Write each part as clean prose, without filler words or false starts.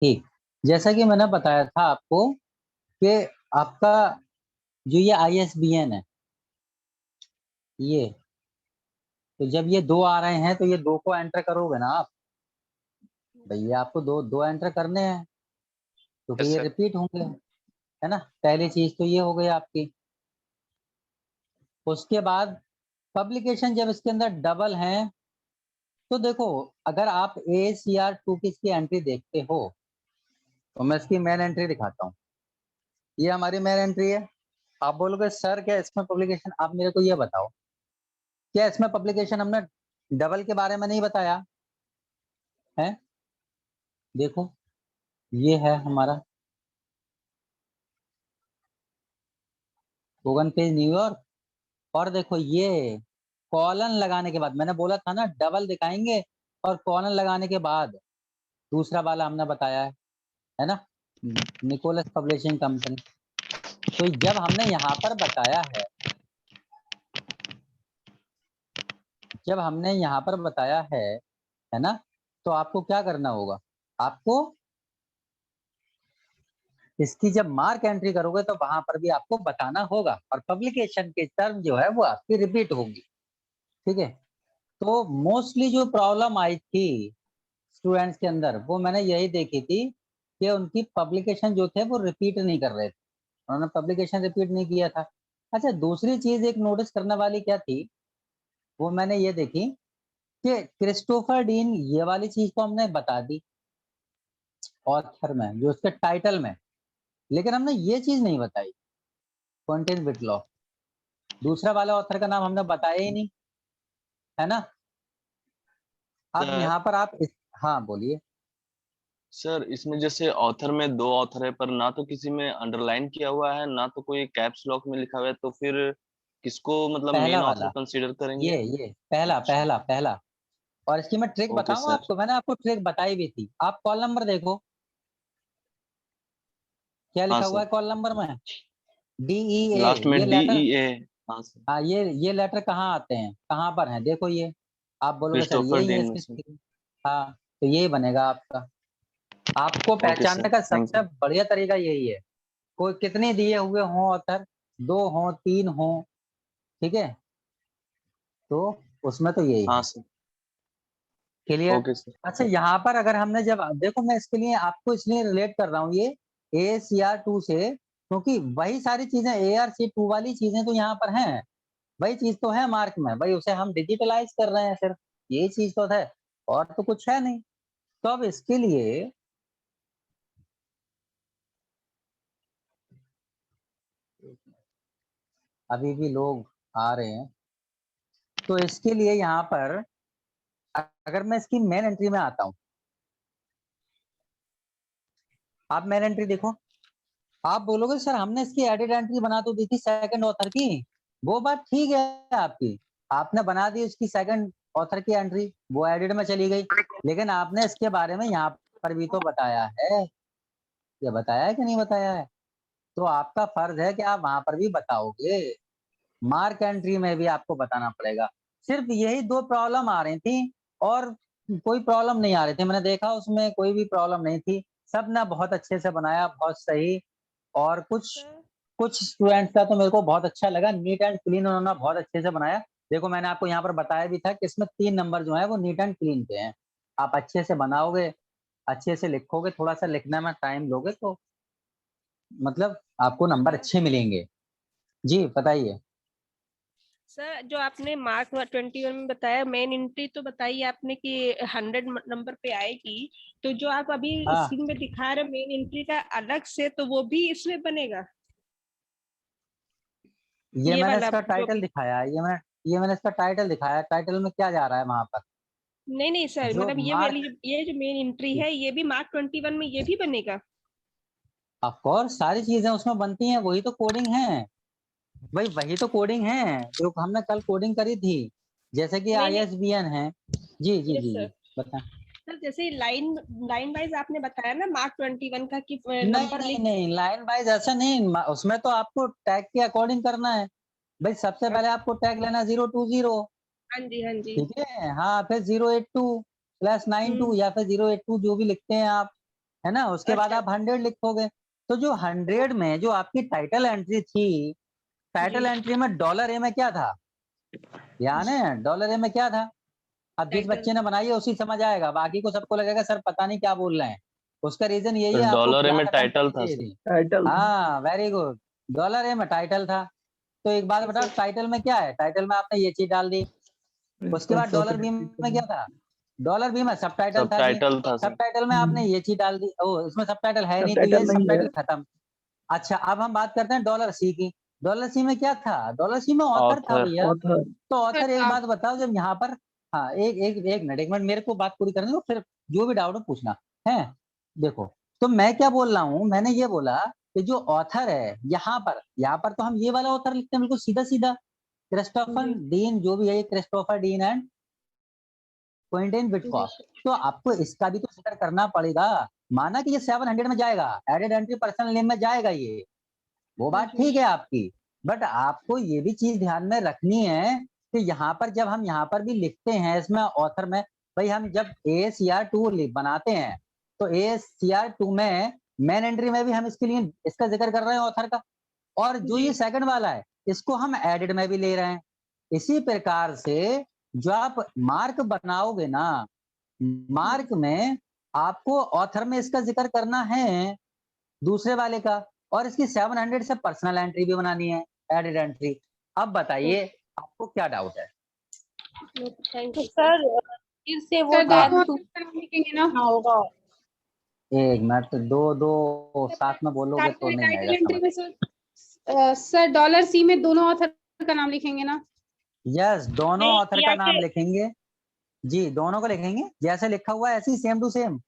ठीक, जैसा कि मैंने बताया था आपको कि आपका जो ये ISBN है, ये तो जब ये दो आ रहे हैं तो ये दो को एंटर करोगे ना आप। भैया आपको दो दो एंटर करने हैं क्योंकि यस ये सर। रिपीट होंगे, है ना। पहली चीज तो ये हो गई आपकी। उसके बाद पब्लिकेशन जब इसके अंदर डबल हैं तो देखो, अगर आप ACR2 की इसकी एंट्री देखते हो तो मैं इसकी मेन एंट्री दिखाता हूँ। ये हमारी मेन एंट्री है। आप बोलोगे सर क्या इसमें पब्लिकेशन, आप मेरे को ये बताओ क्या इसमें पब्लिकेशन हमने डबल के बारे में नहीं बताया है। देखो ये है हमारा गूगल पेज न्यूयॉर्क। और देखो ये कॉलन लगाने के बाद मैंने बोला था ना डबल दिखाएंगे, और कॉलन लगाने के बाद दूसरा वाला हमने बताया है ना, निकोलस पब्लिशिंग कंपनी। तो जब हमने यहाँ पर बताया जब हमने यहाँ पर बताया है ना, तो आपको क्या करना होगा, आपको इसकी जब मार्क एंट्री करोगे तो वहां पर भी आपको बताना होगा, और पब्लिकेशन के टर्म जो है वो आपकी रिपीट होगी। ठीक है। तो मोस्टली जो प्रॉब्लम आई थी स्टूडेंट्स के अंदर वो मैंने यही देखी थी कि उनकी पब्लिकेशन जो थे वो रिपीट नहीं कर रहे थे, उन्होंने पब्लिकेशन रिपीट नहीं किया था। अच्छा, दूसरी चीज एक नोटिस करने वाली क्या थी, वो मैंने ये देखी कि क्रिस्टोफर डीन ये वाली चीज तो हमने बता दी ऑथर में जो उसके टाइटल में, लेकिन हमने ये चीज नहीं बताई क्विंटिन विटलॉ, दूसरा वाला ऑथर का नाम हमने बताया ही नहीं, है ना। अब सर यहाँ पर हाँ बोलिए। सर इसमें जैसे ऑथर में दो ऑथर है, पर ना तो किसी में अंडरलाइन किया हुआ है, ना तो कोई कैप्स लॉक में लिखा हुआ है, तो फिर किसको मतलब पहला मेन ऑथर वाला, कंसीडर करेंगे? ये पहला अच्छा। पहला पहला। और इसकी मैं ट्रिक ओके बताऊं सर। आपको, मैंने आपको ट्रिक बताई भी थी। आप कॉल नंबर देखो क्या हाँ लिखा हुआ सर। है कॉल नंबर में, DEA। लास्ट में ये लेटर, DEA। हाँ सर। हाँ ये लेटर कहाँ आते हैं, कहाँ पर हैं, देखो ये। आप बोलोगे सर क्रिस्टोफर यही है डीन में इसकी से। spelling। हाँ, तो यही बनेगा आपका। आपको ओके पहचानने सर, का थैंक सबसे यू। बढ़िया तरीका यही है। कोई कितने दिए हुए हों ऑथर, दो हों तीन हों, ठीक है, तो उसमें तो यही हाँ है। सर। क्लियर। Okay sir. अच्छा, यहाँ पर अगर हमने जब देखो, मैं इसके लिए आपको इसलिए रिलेट कर रहा हूँ ये ACR2 से, क्योंकि वही सारी चीजें ARC2 वाली चीजें तो यहाँ पर हैं, वही चीज तो है मार्क में, भाई उसे हम डिजिटलाइज कर रहे हैं सिर्फ, यही चीज तो है, और तो कुछ है नहीं। तो अब इसके लिए अभी भी लोग आ रहे हैं, तो इसके लिए यहाँ पर अगर मैं इसकी मेन एंट्री में आता हूँ, आप मेन एंट्री देखो। आप बोलोगे सर हमने इसकी एडिट एंट्री बना तो दी थी सेकंड ऑथर की, वो बात ठीक है आपकी, आपने बना दी उसकी सेकंड ऑथर की एंट्री, वो एडिट में चली गई, लेकिन आपने इसके बारे में यहाँ पर भी तो बताया है, ये बताया है कि नहीं बताया है। तो आपका फर्ज है कि आप वहां पर भी बताओगे, मार्क एंट्री में भी आपको बताना पड़ेगा। सिर्फ यही दो प्रॉब्लम आ रही थी, और कोई प्रॉब्लम नहीं आ रही थी, मैंने देखा उसमें कोई भी प्रॉब्लम नहीं थी, सब ने बहुत अच्छे से बनाया, बहुत सही। और कुछ सर कुछ स्टूडेंट्स का तो मेरे को बहुत अच्छा लगा, नीट एंड क्लीन उन्होंने बहुत अच्छे से बनाया। देखो मैंने आपको यहाँ पर बताया भी था कि इसमें 3 नंबर जो है वो नीट एंड क्लीन के हैं। आप अच्छे से बनाओगे, अच्छे से लिखोगे, थोड़ा सा लिखने में टाइम लोगे तो मतलब आपको नंबर सर अच्छे मिलेंगे। जी बताइए। सर जो आपने मार्क 21 में बताया, मेन एंट्री तो बताई आपने कि 100 नंबर पे आएगी। तो जो आप अभी हाँ, स्क्रीन पे दिखा रहे मेन एंट्री का अलग से, तो वो भी इसमें बनेगा? ये ये मैंने वाला इसका जो टाइटल भी। दिखाया है, ये मैंने इसका टाइटल दिखाया है, टाइटल में क्या जा रहा है वहां पर, नहीं नहीं सर, जो मतलब ये वाली मार्क। ये जो मेन एंट्री है, ये भी मार्क 21 में ये भी बनेगा? ऑफ कोर्स सारी चीजें उसमें बनती हैं, वही तो कोडिंग है, भाई वही तो कोडिंग है जो हमने कल कोडिंग करी थी, जैसे कि नहीं नहीं। ISBN है। जी जी यस जी सर। जी बता। सर जैसे लाइन लाइन वाइज आपने बताया ना मार्क 21 का कि नहीं नंबर नहीं लिख। नहीं, लाइन वाइज ऐसा नहीं, उसमें तो आपको टैग के अकॉर्डिंग करना है। भाई सबसे पहले आपको टैग लेना 020, हाँ जी हाँ जी। ठीक है, हाँ, फिर 082 +92 हम्म। या फिर 082 जो भी लिखते हैं आप, है ना, उसके बाद अच्छा। आप 100 लिखोगे। तो जो 100 में जो आपकी टाइटल एंट्री थी, टाइटल जी। एंट्री में $A में क्या था, याद है $A में क्या था? अब जिस टाइटल। बच्चे ने बनाई है उसी समझ आएगा, बाकी को सबको लगेगा सर पता नहीं क्या बोल रहे हैं। उसका रीजन यही तो है, आपको डॉलर क्लास में अटेंड टाइटल करनी था चाहिए सर। थी। टाइटल हाँ वेरी गुड, $A में टाइटल था। तो एक बात बताओ, जी। टाइटल में क्या है, टाइटल में आपने ये चीज डाल दी। उसके बाद $B में क्या था, $B में सब टाइटल सब था जी। टाइटल था सब सर। टाइटल में आपने ये चीज डाल दी। ओ इसमें सब टाइटल है नहीं, तो सबटाइटल ये सब नहीं है। टाइटल खत्म। अच्छा अब हम बात करते हैं $C की। $C में क्या था, $C में ऑथर था ऑथर। भैया। ऑथर तो ऑथर एक आप। बात बताओ, जब यहाँ पर, हाँ एक मिनट मेरे को बात पूरी करने दो, फिर जो भी डाउट हो पूछना है। देखो, तो मैं क्या बोल रहा हूँ, मैंने ये बोला कि जो ऑथर है यहाँ पर तो हम ये वाला ऑथर लिखते हैं बिल्कुल सीधा सीधा, क्रिस्टोफर जी। डीन, जो भी है, Christopher Dean and Quinton G Witkoff. Sir. तो आपको इसका भी तो जिक्र करना पड़ेगा। माना कि ये 700 में जाएगा, एडेड एंट्री पर्सनल नेम में जाएगा ये, वो बात जी। ठीक है आपकी। बट आपको ये भी चीज ध्यान में रखनी है कि यहाँ पर जब हम यहाँ पर भी लिखते हैं इसमें ऑथर में, भाई हम जब ASCR2 बनाते हैं तो ASCR2 में मेन एंट्री में भी हम इसके लिए इसका जिक्र कर रहे हैं ऑथर का, और जो जी। ये सेकंड वाला है इसको हम एडिड में भी ले रहे हैं। इसी प्रकार से जो आप मार्क बनाओगे ना, मार्क में आपको ऑथर में इसका जिक्र करना है दूसरे वाले का, और इसकी 700 से पर्सनल एंट्री भी बनानी है, एडेड एंट्री। अब बताइए आपको क्या डाउट है? थैंक तो यू सर फिर से वो सर। हाँ। टेन दोनों टू का नाम लिखेंगे ना? हाँ होगा। एक मिनट, दो दो साथ में बोलोगे तो नहीं टाइटल आएगा एंट्री समझ। में सर $C में दोनों ऑथर का नाम लिखेंगे ना? यस, दोनों नहीं, ऑथर का या नाम फिर लिखेंगे जी, दोनों को लिखेंगे, जैसे लिखा हुआ है ऐसे ही सेम टू सेम,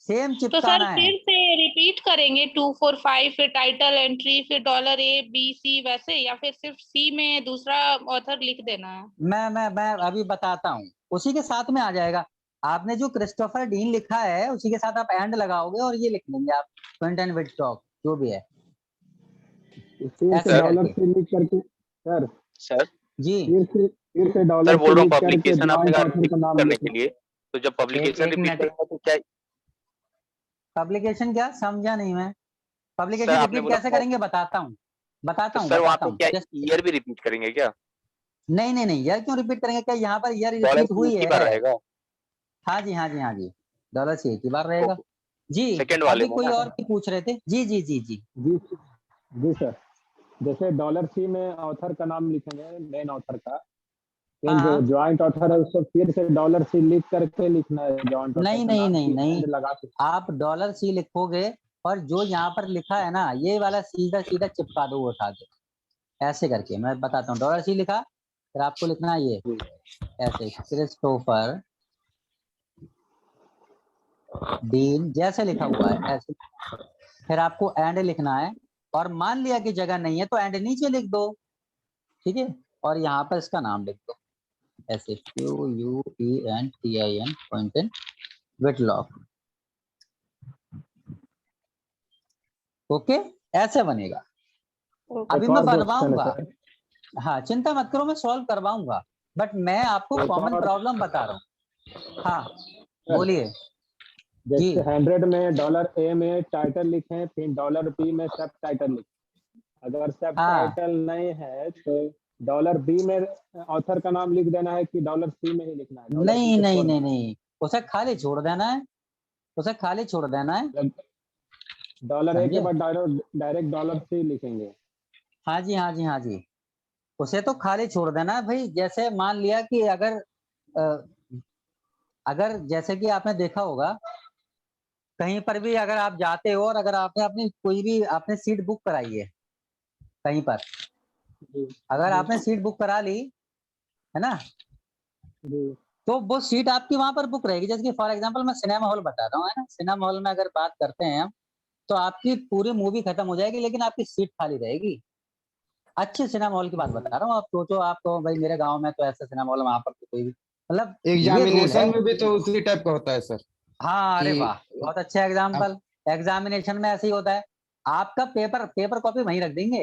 सेम तो सर चिपकाना है। फिर से रिपीट करेंगे 245 फिर टाइटल एंट्री फिर $A B C वैसे, या फिर सिर्फ C में दूसरा ऑथर लिख देना है? मैं अभी बताता हूँ, उसी के साथ में आ जाएगा। आपने जो क्रिस्टोफर डीन लिखा है उसी के साथ आप एंड लगाओगे और ये लिख लेंगे आप क्विंटन विटकॉफ, जो भी है फिर से ऐसे डॉलर करके। से लिख करके सर, सर जी फिर से डॉलर सर से बोल रहा हूँ लिख करके पब्लिकेशन आपने ज्वाइंट कहा ऑथर का रिपीट नाम करने लिखना। के लिए, तो जब पब्लिकेशन एक रिपीट मिनट, करेंगे तो क्या? पब्लिकेशन क्या समझा नहीं मैं, सर पब्लिकेशन आपने रिपीट बोला कैसे करेंगे बताता हूँ, तो सर वहाँ बताता पे हूँ क्या जस्ट। ईयर भी रिपीट करेंगे क्या? नहीं नहीं नहीं, यार क्यों रिपीट करेंगे, क्या यहाँ पर ईयर डॉलर रिपीट की हुई एक ही बार है? रहेगा हाँ जी हाँ जी हाँ जी, $C एक ही बार तो रहेगा जी। सेकंड वाले अभी में कोई ना? और भी पूछ रहे थे जी जी जी जी। जी जी सर, जैसे $C में ऑथर का नाम लिखेंगे, मेन ऑथर का, लेकिन जो हाँ ज्वाइंट ऑथर है उसको फिर से $C लिख करके लिखना है, ज्वाइंट ऑथर नहीं का नहीं नाम नहीं की नहीं, एंड लगा के। आप $C लिखोगे और जो यहाँ पर लिखा है ना ये वाला सीधा सीधा चिपका दो वो उठा के, ऐसे करके मैं बताता हूँ। $C लिखा, फिर आपको लिखना है ये ऐसे, क्रिस्टोफर डीन जैसे लिखा हुआ है ऐसे, फिर आपको एंड लिखना है, और मान लिया कि जगह नहीं है तो एंड नीचे लिख दो, ठीक है, और यहाँ पर इसका नाम लिख दो ऐसे, QUENTIN क्विंटन विटलॉफ। ओके, ऐसे बनेगा। अभी एक मैं और क्वेश्चन है बनवाऊंगा, सर, हाँ चिंता मत करो, मैं सॉल्व करवाऊंगा, बट मैं आपको एक कॉमन और प्रॉब्लम बता रहा हूँ। हाँ सर, बोलिए जी। जैसे 100 में $A में टाइटल लिखें, फिर $B में सब टाइटल लिखें। अगर सब हाँ टाइटल नहीं है तो $B में ऑथर का नाम लिख देना है कि $C में ही लिखना है, $B नहीं को नहीं छोड़ नहीं देना नहीं, उसे खाली छोड़ देना है, उसे खाली छोड़ देना है, है। $A के समझे? बाद डायरेक्ट $C लिखेंगे। हाँ जी हाँ जी हाँ जी, उसे तो खाली छोड़ देना है भाई। जैसे मान लिया कि अगर जैसे कि आपने देखा होगा कहीं पर भी अगर आप जाते हो और अगर आपने अपनी कोई भी आपने सीट बुक कराई है कहीं पर, जी अगर जी आपने सीट बुक करा ली है ना, जी तो वो सीट आपकी वहां पर बुक रहेगी। जैसे कि फॉर एग्जांपल मैं सिनेमा हॉल बता रहा हूँ, है ना, सिनेमा हॉल में अगर बात करते हैं हम, तो आपकी पूरी मूवी खत्म हो जाएगी लेकिन आपकी सीट खाली रहेगी। अच्छे सिनेमा हॉल की बात बता रहा हूँ, आप सोचो, आप तो भाई मेरे गांव में तो ऐसा सिनेमा हॉल वहां पर तो कोई भी, मतलब ये रूल है। एग्जामिनेशन में भी तो उसी टाइप का होता है सर हाँ अरे वाह, कि बहुत अच्छा एग्जाम्पल। एग्जामिनेशन में ऐसे ही होता है, आपका पेपर कॉपी वहीं रख देंगे।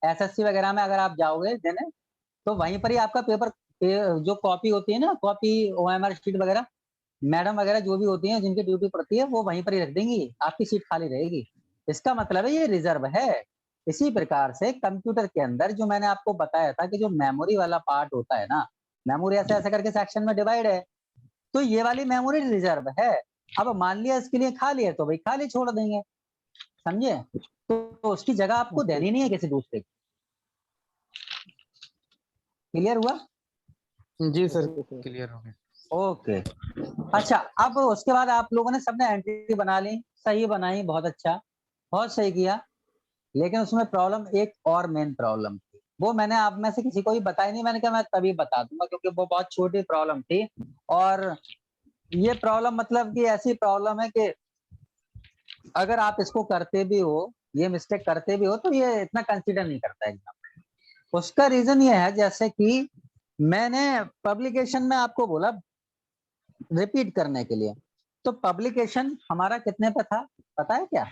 एसएससी वगैरह में अगर आप जाओगे देने, तो वहीं पर ही आपका जो कॉपी होती है ना, कॉपी OMR शीट वगैरह, मैडम वगैरह जो भी होती हैं जिनकी ड्यूटी पड़ती है वो वहीं पर ही रख देंगी, आपकी सीट खाली रहेगी। इसका मतलब है ये रिजर्व है। इसी प्रकार से कंप्यूटर के अंदर जो मैंने आपको बताया था कि जो मेमोरी वाला पार्ट होता है ना, मेमोरी ऐसे ऐसे करके सेक्शन में डिवाइड है, तो ये वाली मेमोरी रिजर्व है। अब मान लिया इसके लिए खाली है तो भाई खाली छोड़ देंगे, समझे? तो उसकी जगह आपको देनी नहीं है किसी दूसरे की। क्लियर हुआ? जी सर, क्लियर हो गया। ओके। अच्छा, अब उसके बाद आप लोगों ने सबने एंट्री बना ली, सही बनाई, बहुत अच्छा, बहुत सही किया। लेकिन उसमें प्रॉब्लम एक और मेन प्रॉब्लम थी, वो मैंने आप में से किसी को भी बताई नहीं, मैंने कहा मैं तभी बता दूंगा क्योंकि वो बहुत छोटी प्रॉब्लम थी। और ये प्रॉब्लम मतलब कि ऐसी प्रॉब्लम है कि अगर आप इसको करते भी हो, ये मिस्टेक करते भी हो, तो ये इतना कंसीडर नहीं करता एग्जाम। उसका रीजन ये है, जैसे कि मैंने पब्लिकेशन में आपको बोला रिपीट करने के लिए, तो पब्लिकेशन हमारा कितने पे था पता है क्या?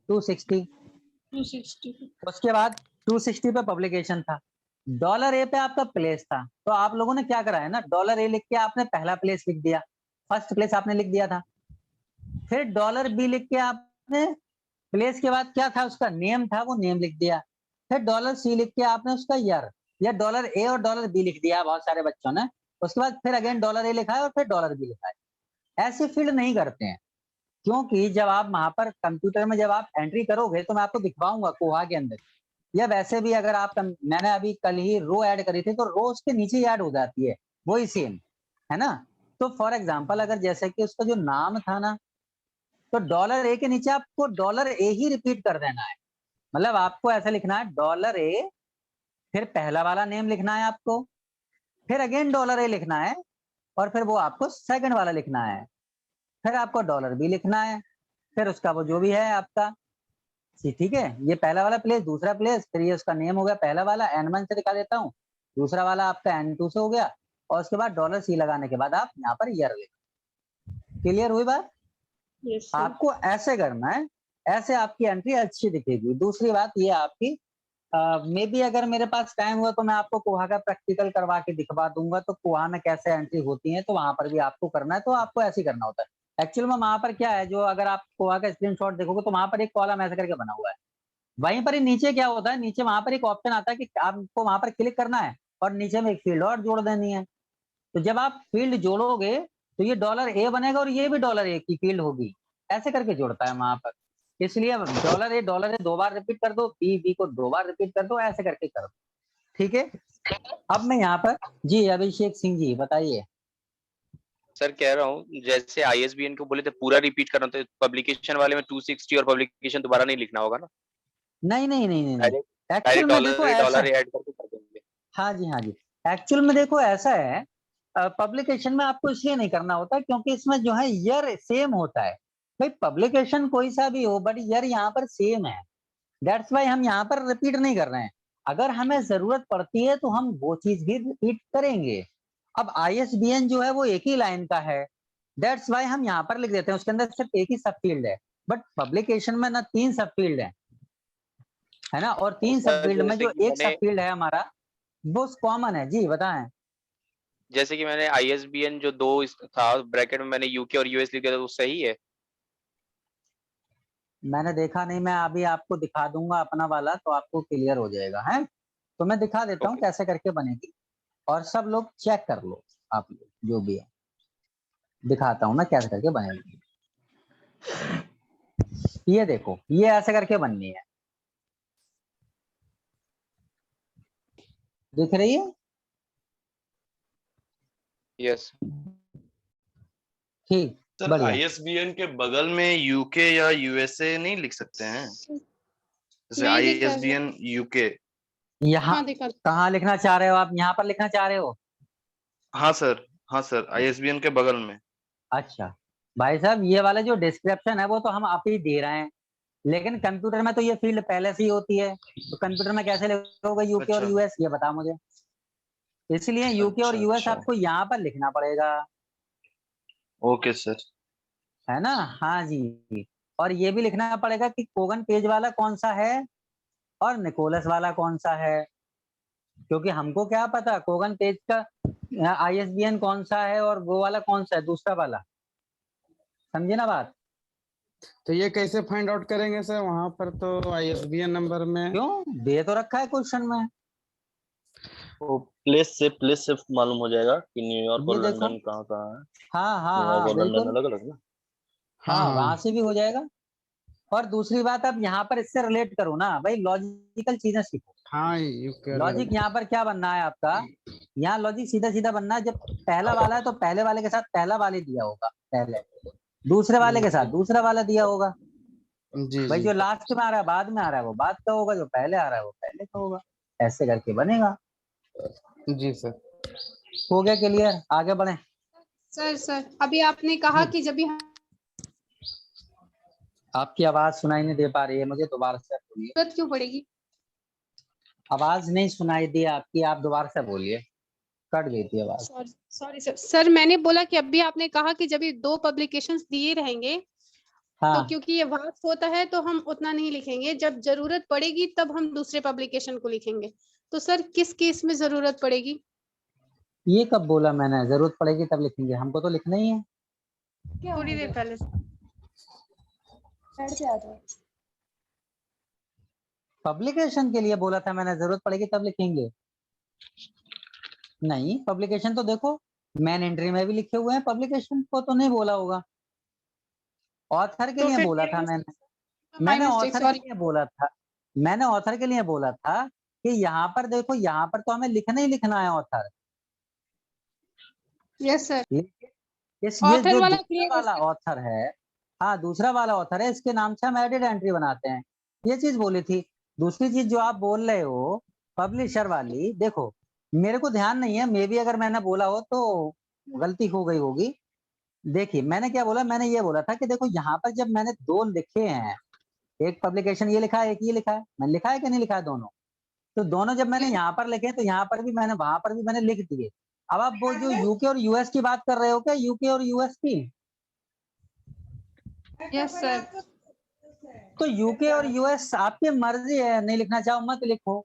260। 260 उसके बाद 260 पे पब्लिकेशन था। $A पे आपका प्लेस था, तो आप लोगों ने क्या करा है ना, $A लिख के आपने पहला प्लेस लिख दिया, फर्स्ट प्लेस आपने लिख दिया था। फिर $B लिख के आपने प्लेस के बाद क्या था उसका नेम था, वो नेम लिख दिया। फिर $C लिख के आपने उसका ईयर, या $A और $B लिख दिया बहुत सारे बच्चों ने। उसके बाद फिर अगेन $A लिखा है और फिर $B लिखा है। ऐसे फील्ड नहीं करते हैं, क्योंकि जब आप वहां पर कंप्यूटर में जब आप एंट्री करोगे तो मैं आपको दिखवाऊंगा कोहा के अंदर, या वैसे भी अगर आप मैंने अभी कल ही रो ऐड करी थी तो रो उसके नीचे ऐड हो जाती है, वही सेम है ना। तो फॉर एग्जांपल अगर जैसे कि उसका जो नाम था ना, तो $A के नीचे आपको $A ही रिपीट कर देना है। मतलब आपको ऐसा लिखना है $A, फिर पहला वाला नेम लिखना है आपको, फिर अगेन $A लिखना है, और फिर वो आपको सेकंड वाला लिखना है, फिर आपको $B लिखना है, फिर उसका वो जो भी है आपका, ठीक है। ये पहला वाला प्लेस, दूसरा प्लेस, फिर ये उसका नेम हो गया पहला वाला, N1 से दिखा देता हूँ, दूसरा वाला आपका N2 से हो गया, और उसके बाद $C लगाने के बाद आप यहाँ पर ईयर लिख। क्लियर हुई बात? यस आपको ऐसे करना है, ऐसे आपकी एंट्री अच्छी दिखेगी। दूसरी बात ये आपकी मे बी अगर मेरे पास टाइम हुआ तो मैं आपको कोहा का प्रैक्टिकल करवा के दिखवा दूंगा, तो कोहा में कैसे एंट्री होती है तो वहां पर भी आपको करना है, तो आपको ऐसे ही करना होता है। एक्चुअल में वहां पर क्या है, जो अगर आप कोहा का स्क्रीनशॉट देखोगे तो वहां पर एक कॉलम ऐसे करके बना हुआ है, वहीं पर ही नीचे क्या होता है, नीचे वहां पर एक ऑप्शन आता है कि आपको वहां पर क्लिक करना है और नीचे में एक फील्ड और जोड़ देनी है। तो जब आप फील्ड जोड़ोगे तो ये $A बनेगा और ये भी $A की फील्ड होगी, ऐसे करके जोड़ता है वहां पर। इसलिए $A दो बार रिपीट कर दो, बी को दो बार रिपीट कर दो, ऐसे करके कर दो, ठीक है। अब मैं यहाँ पर जी अभिषेक सिंह जी बताइए। सर कह रहा हूँ जैसे ISBN को बोले थे पूरा रिपीट करना, तो पब्लिकेशन वाले में 260 और पब्लिकेशन दोबारा नहीं लिखना होगा ना? नहीं नहीं नहीं नहीं नहीं, एक्चुअल डायरेक्ट में देखो ऐसा, $A ऐड करके कर देंगे। हाँ जी हाँ जी, एक्चुअल में देखो ऐसा है, पब्लिकेशन में आपको इसलिए नहीं करना होता क्योंकि इसमें जो है ईयर सेम होता है। भाई पब्लिकेशन कोई सा भी हो बट ईयर यहाँ पर सेम है, दैट्स वाई हम यहाँ पर रिपीट नहीं कर रहे हैं। अगर हमें जरूरत पड़ती है तो हम वो चीज भी रिपीट करेंगे। अब ISBN जो है वो एक ही लाइन का है, दैट्स वाई हम यहाँ पर लिख देते हैं, उसके अंदर सिर्फ एक ही सब फील्ड है। बट पब्लिकेशन में ना 3 सब फील्ड है ना, और 3 सब फील्ड में जो एक सब फील्ड है हमारा वो कॉमन है। जी बताएं। जैसे कि मैंने ISBN जो 2 था ब्रैकेट में मैंने UK और US लिख दिया था, वो सही है? मैंने देखा नहीं, मैं अभी आपको दिखा दूंगा अपना वाला तो आपको क्लियर हो जाएगा है। तो मैं दिखा देता हूँ ओके। कैसे करके बनेगी, और सब लोग चेक कर लो, आप लोग जो भी है दिखाता हूँ मैं कैसे करके बनेगी। ये देखो ये ऐसे करके बननी है, दिख रही है? यस ठीक, सर बढ़िया। ISBN के बगल में UK या USA नहीं लिख सकते हैं? जैसे नहीं दिखा सर। ISBN UK। यहाँ हाँ दिखा। कहाँ लिखना चाह रहे हो आप, यहाँ पर लिखना चाह रहे हो? हाँ सर ISBN के बगल में। अच्छा भाई साहब, ये वाला जो डिस्क्रिप्शन है वो तो हम आप ही दे रहे हैं, लेकिन कंप्यूटर में तो ये फील्ड पहले से ही होती है, तो कंप्यूटर में कैसे लिखोगे UK और अच्छा US, ये बता मुझे। इसलिए UK और US अच्छा आपको यहाँ पर लिखना पड़ेगा, ओके सर। है ना। हाँ जी, और ये भी लिखना पड़ेगा कि कोगन पेज वाला कौन सा है और निकोलस वाला कौन सा है, क्योंकि हमको क्या पता कोगन पेज का ISBN कौन सा है और वो वाला कौन सा है दूसरा वाला, समझे ना बात? तो ये कैसे फाइंड आउट करेंगे सर? वहां पर तो ISBN नंबर में क्यों दे तो रखा है क्वेश्चन में। वो प्लेस से मालूम हो जाएगा कि न्यूयॉर्क ये और देखो, लंदन कहाँ है। हाँ हाँ न्यूयॉर्क हाँ और लंदन बिल्कुल, अलग अलग ना। हाँ हाँ वहां से भी हो जाएगा। और दूसरी बात, अब यहाँ पर इससे रिलेट करो ना भाई, लॉजिकल चीजें सीखो। हाँ यू लॉजिक यहाँ पर क्या बनना है आपका, यहाँ लॉजिक सीधा सीधा बनना है। जब पहला वाला है तो पहले वाले के साथ पहला वाले दिया होगा पहले, दूसरे वाले के साथ दूसरा वाला दिया होगा। जी भाई जी जो लास्ट में आ रहा है बाद में आ रहा है वो बाद का होगा, जो पहले आ रहा है वो पहले का होगा। ऐसे करके बनेगा। जी सर। हो गया क्लियर? आगे बढ़े। सर अभी आपने कहा कि जब भी आपकी आवाज सुनाई नहीं दे पा रही है मुझे, दोबारा से बोलिए। जरूरत क्यों पड़ेगी? आवाज नहीं सुनाई दी आपकी, आप दोबारा से बोलिए, कट गई थी आवाज। सॉरी सर मैंने बोला कि अभी आपने कहा कि जब ये 2 पब्लिकेशंस दिए रहेंगे तो हाँ, क्योंकि ये वास्ट होता है तो हम उतना नहीं लिखेंगे, जब जरूरत पड़ेगी तब हम दूसरे पब्लिकेशन को लिखेंगे। तो सर किस केस में जरूरत पड़ेगी? ये कब बोला मैंने जरूरत पड़ेगी तब लिखेंगे? हमको तो लिखना ही है। थोड़ी देर पहले पब्लिकेशन के लिए बोला था मैंने, जरूरत पड़ेगी तब लिखेंगे। नहीं, पब्लिकेशन तो देखो मेन एंट्री में भी लिखे हुए हैं, पब्लिकेशन को तो नहीं बोला होगा। ऑथर के तो लिए फिर बोला था मैंने, माय मिस्टेक, ऑथर के सॉरी। लिए बोला था, मैंने ऑथर के लिए बोला था कि यहाँ पर देखो, यहाँ पर तो हमें लिखना ही लिखना है ऑथर। यस सर, ये ऑथर जो वाला दूसरा क्लियर है वाला सर। ऑथर है, हाँ दूसरा वाला ऑथर है, इसके नाम से हम एडिट एंट्री बनाते हैं। ये चीज बोली थी। दूसरी चीज जो आप बोल रहे हो पब्लिशर वाली, देखो मेरे को ध्यान नहीं है, मे भी अगर मैंने बोला हो तो गलती हो गई होगी। देखिए मैंने क्या बोला, मैंने ये बोला था कि देखो यहाँ पर जब मैंने 2 लिखे हैं, एक पब्लिकेशन ये लिखा है, एक ये लिखा है, मैंने लिखा है कि नहीं लिखा है दोनों? तो दोनों जब मैंने यहाँ पर लिखे तो यहाँ पर भी मैंने, वहां पर भी मैंने लिख दिए। अब आप वो जो यूके और यूएस की बात कर रहे हो क्या, यूके और यूएस की? Yes sir. तो यूके और यूएस आपकी मर्जी है, नहीं लिखना चाहो मत लिखो,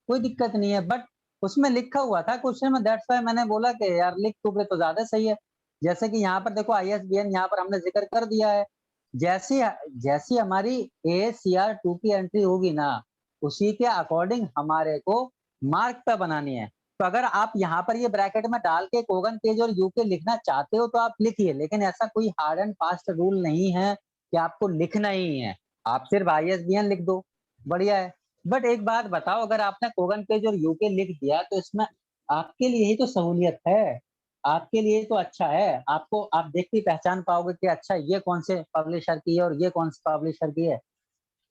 कोई दिक्कत नहीं है। बट उसमें लिखा हुआ था क्वेश्चन में, दैट्स व्हाई मैंने बोला कि यार लिख दोगे तो ज्यादा सही है। जैसे कि यहाँ पर देखो ISBN यहाँ पर हमने जिक्र कर दिया है। जैसी जैसी हमारी ACR2 की एंट्री होगी ना, उसी के अकॉर्डिंग हमारे को मार्क पे बनानी है। तो अगर आप यहाँ पर ये ब्रैकेट में डाल के कोगन पेज और यूके लिखना चाहते हो तो आप लिखिए, लेकिन ऐसा कोई हार्ड एंड फास्ट रूल नहीं है कि आपको लिखना ही है। आप सिर्फ ISBN लिख दो, बढ़िया है। बट एक बात बताओ, अगर आपने कोगन पेज और यूके लिख दिया तो इसमें आपके लिए ही तो सहूलियत है, आपके लिए तो अच्छा है। आपको, आप देख के पहचान पाओगे कि अच्छा ये कौन से पब्लिशर की है और ये कौन से पब्लिशर की है।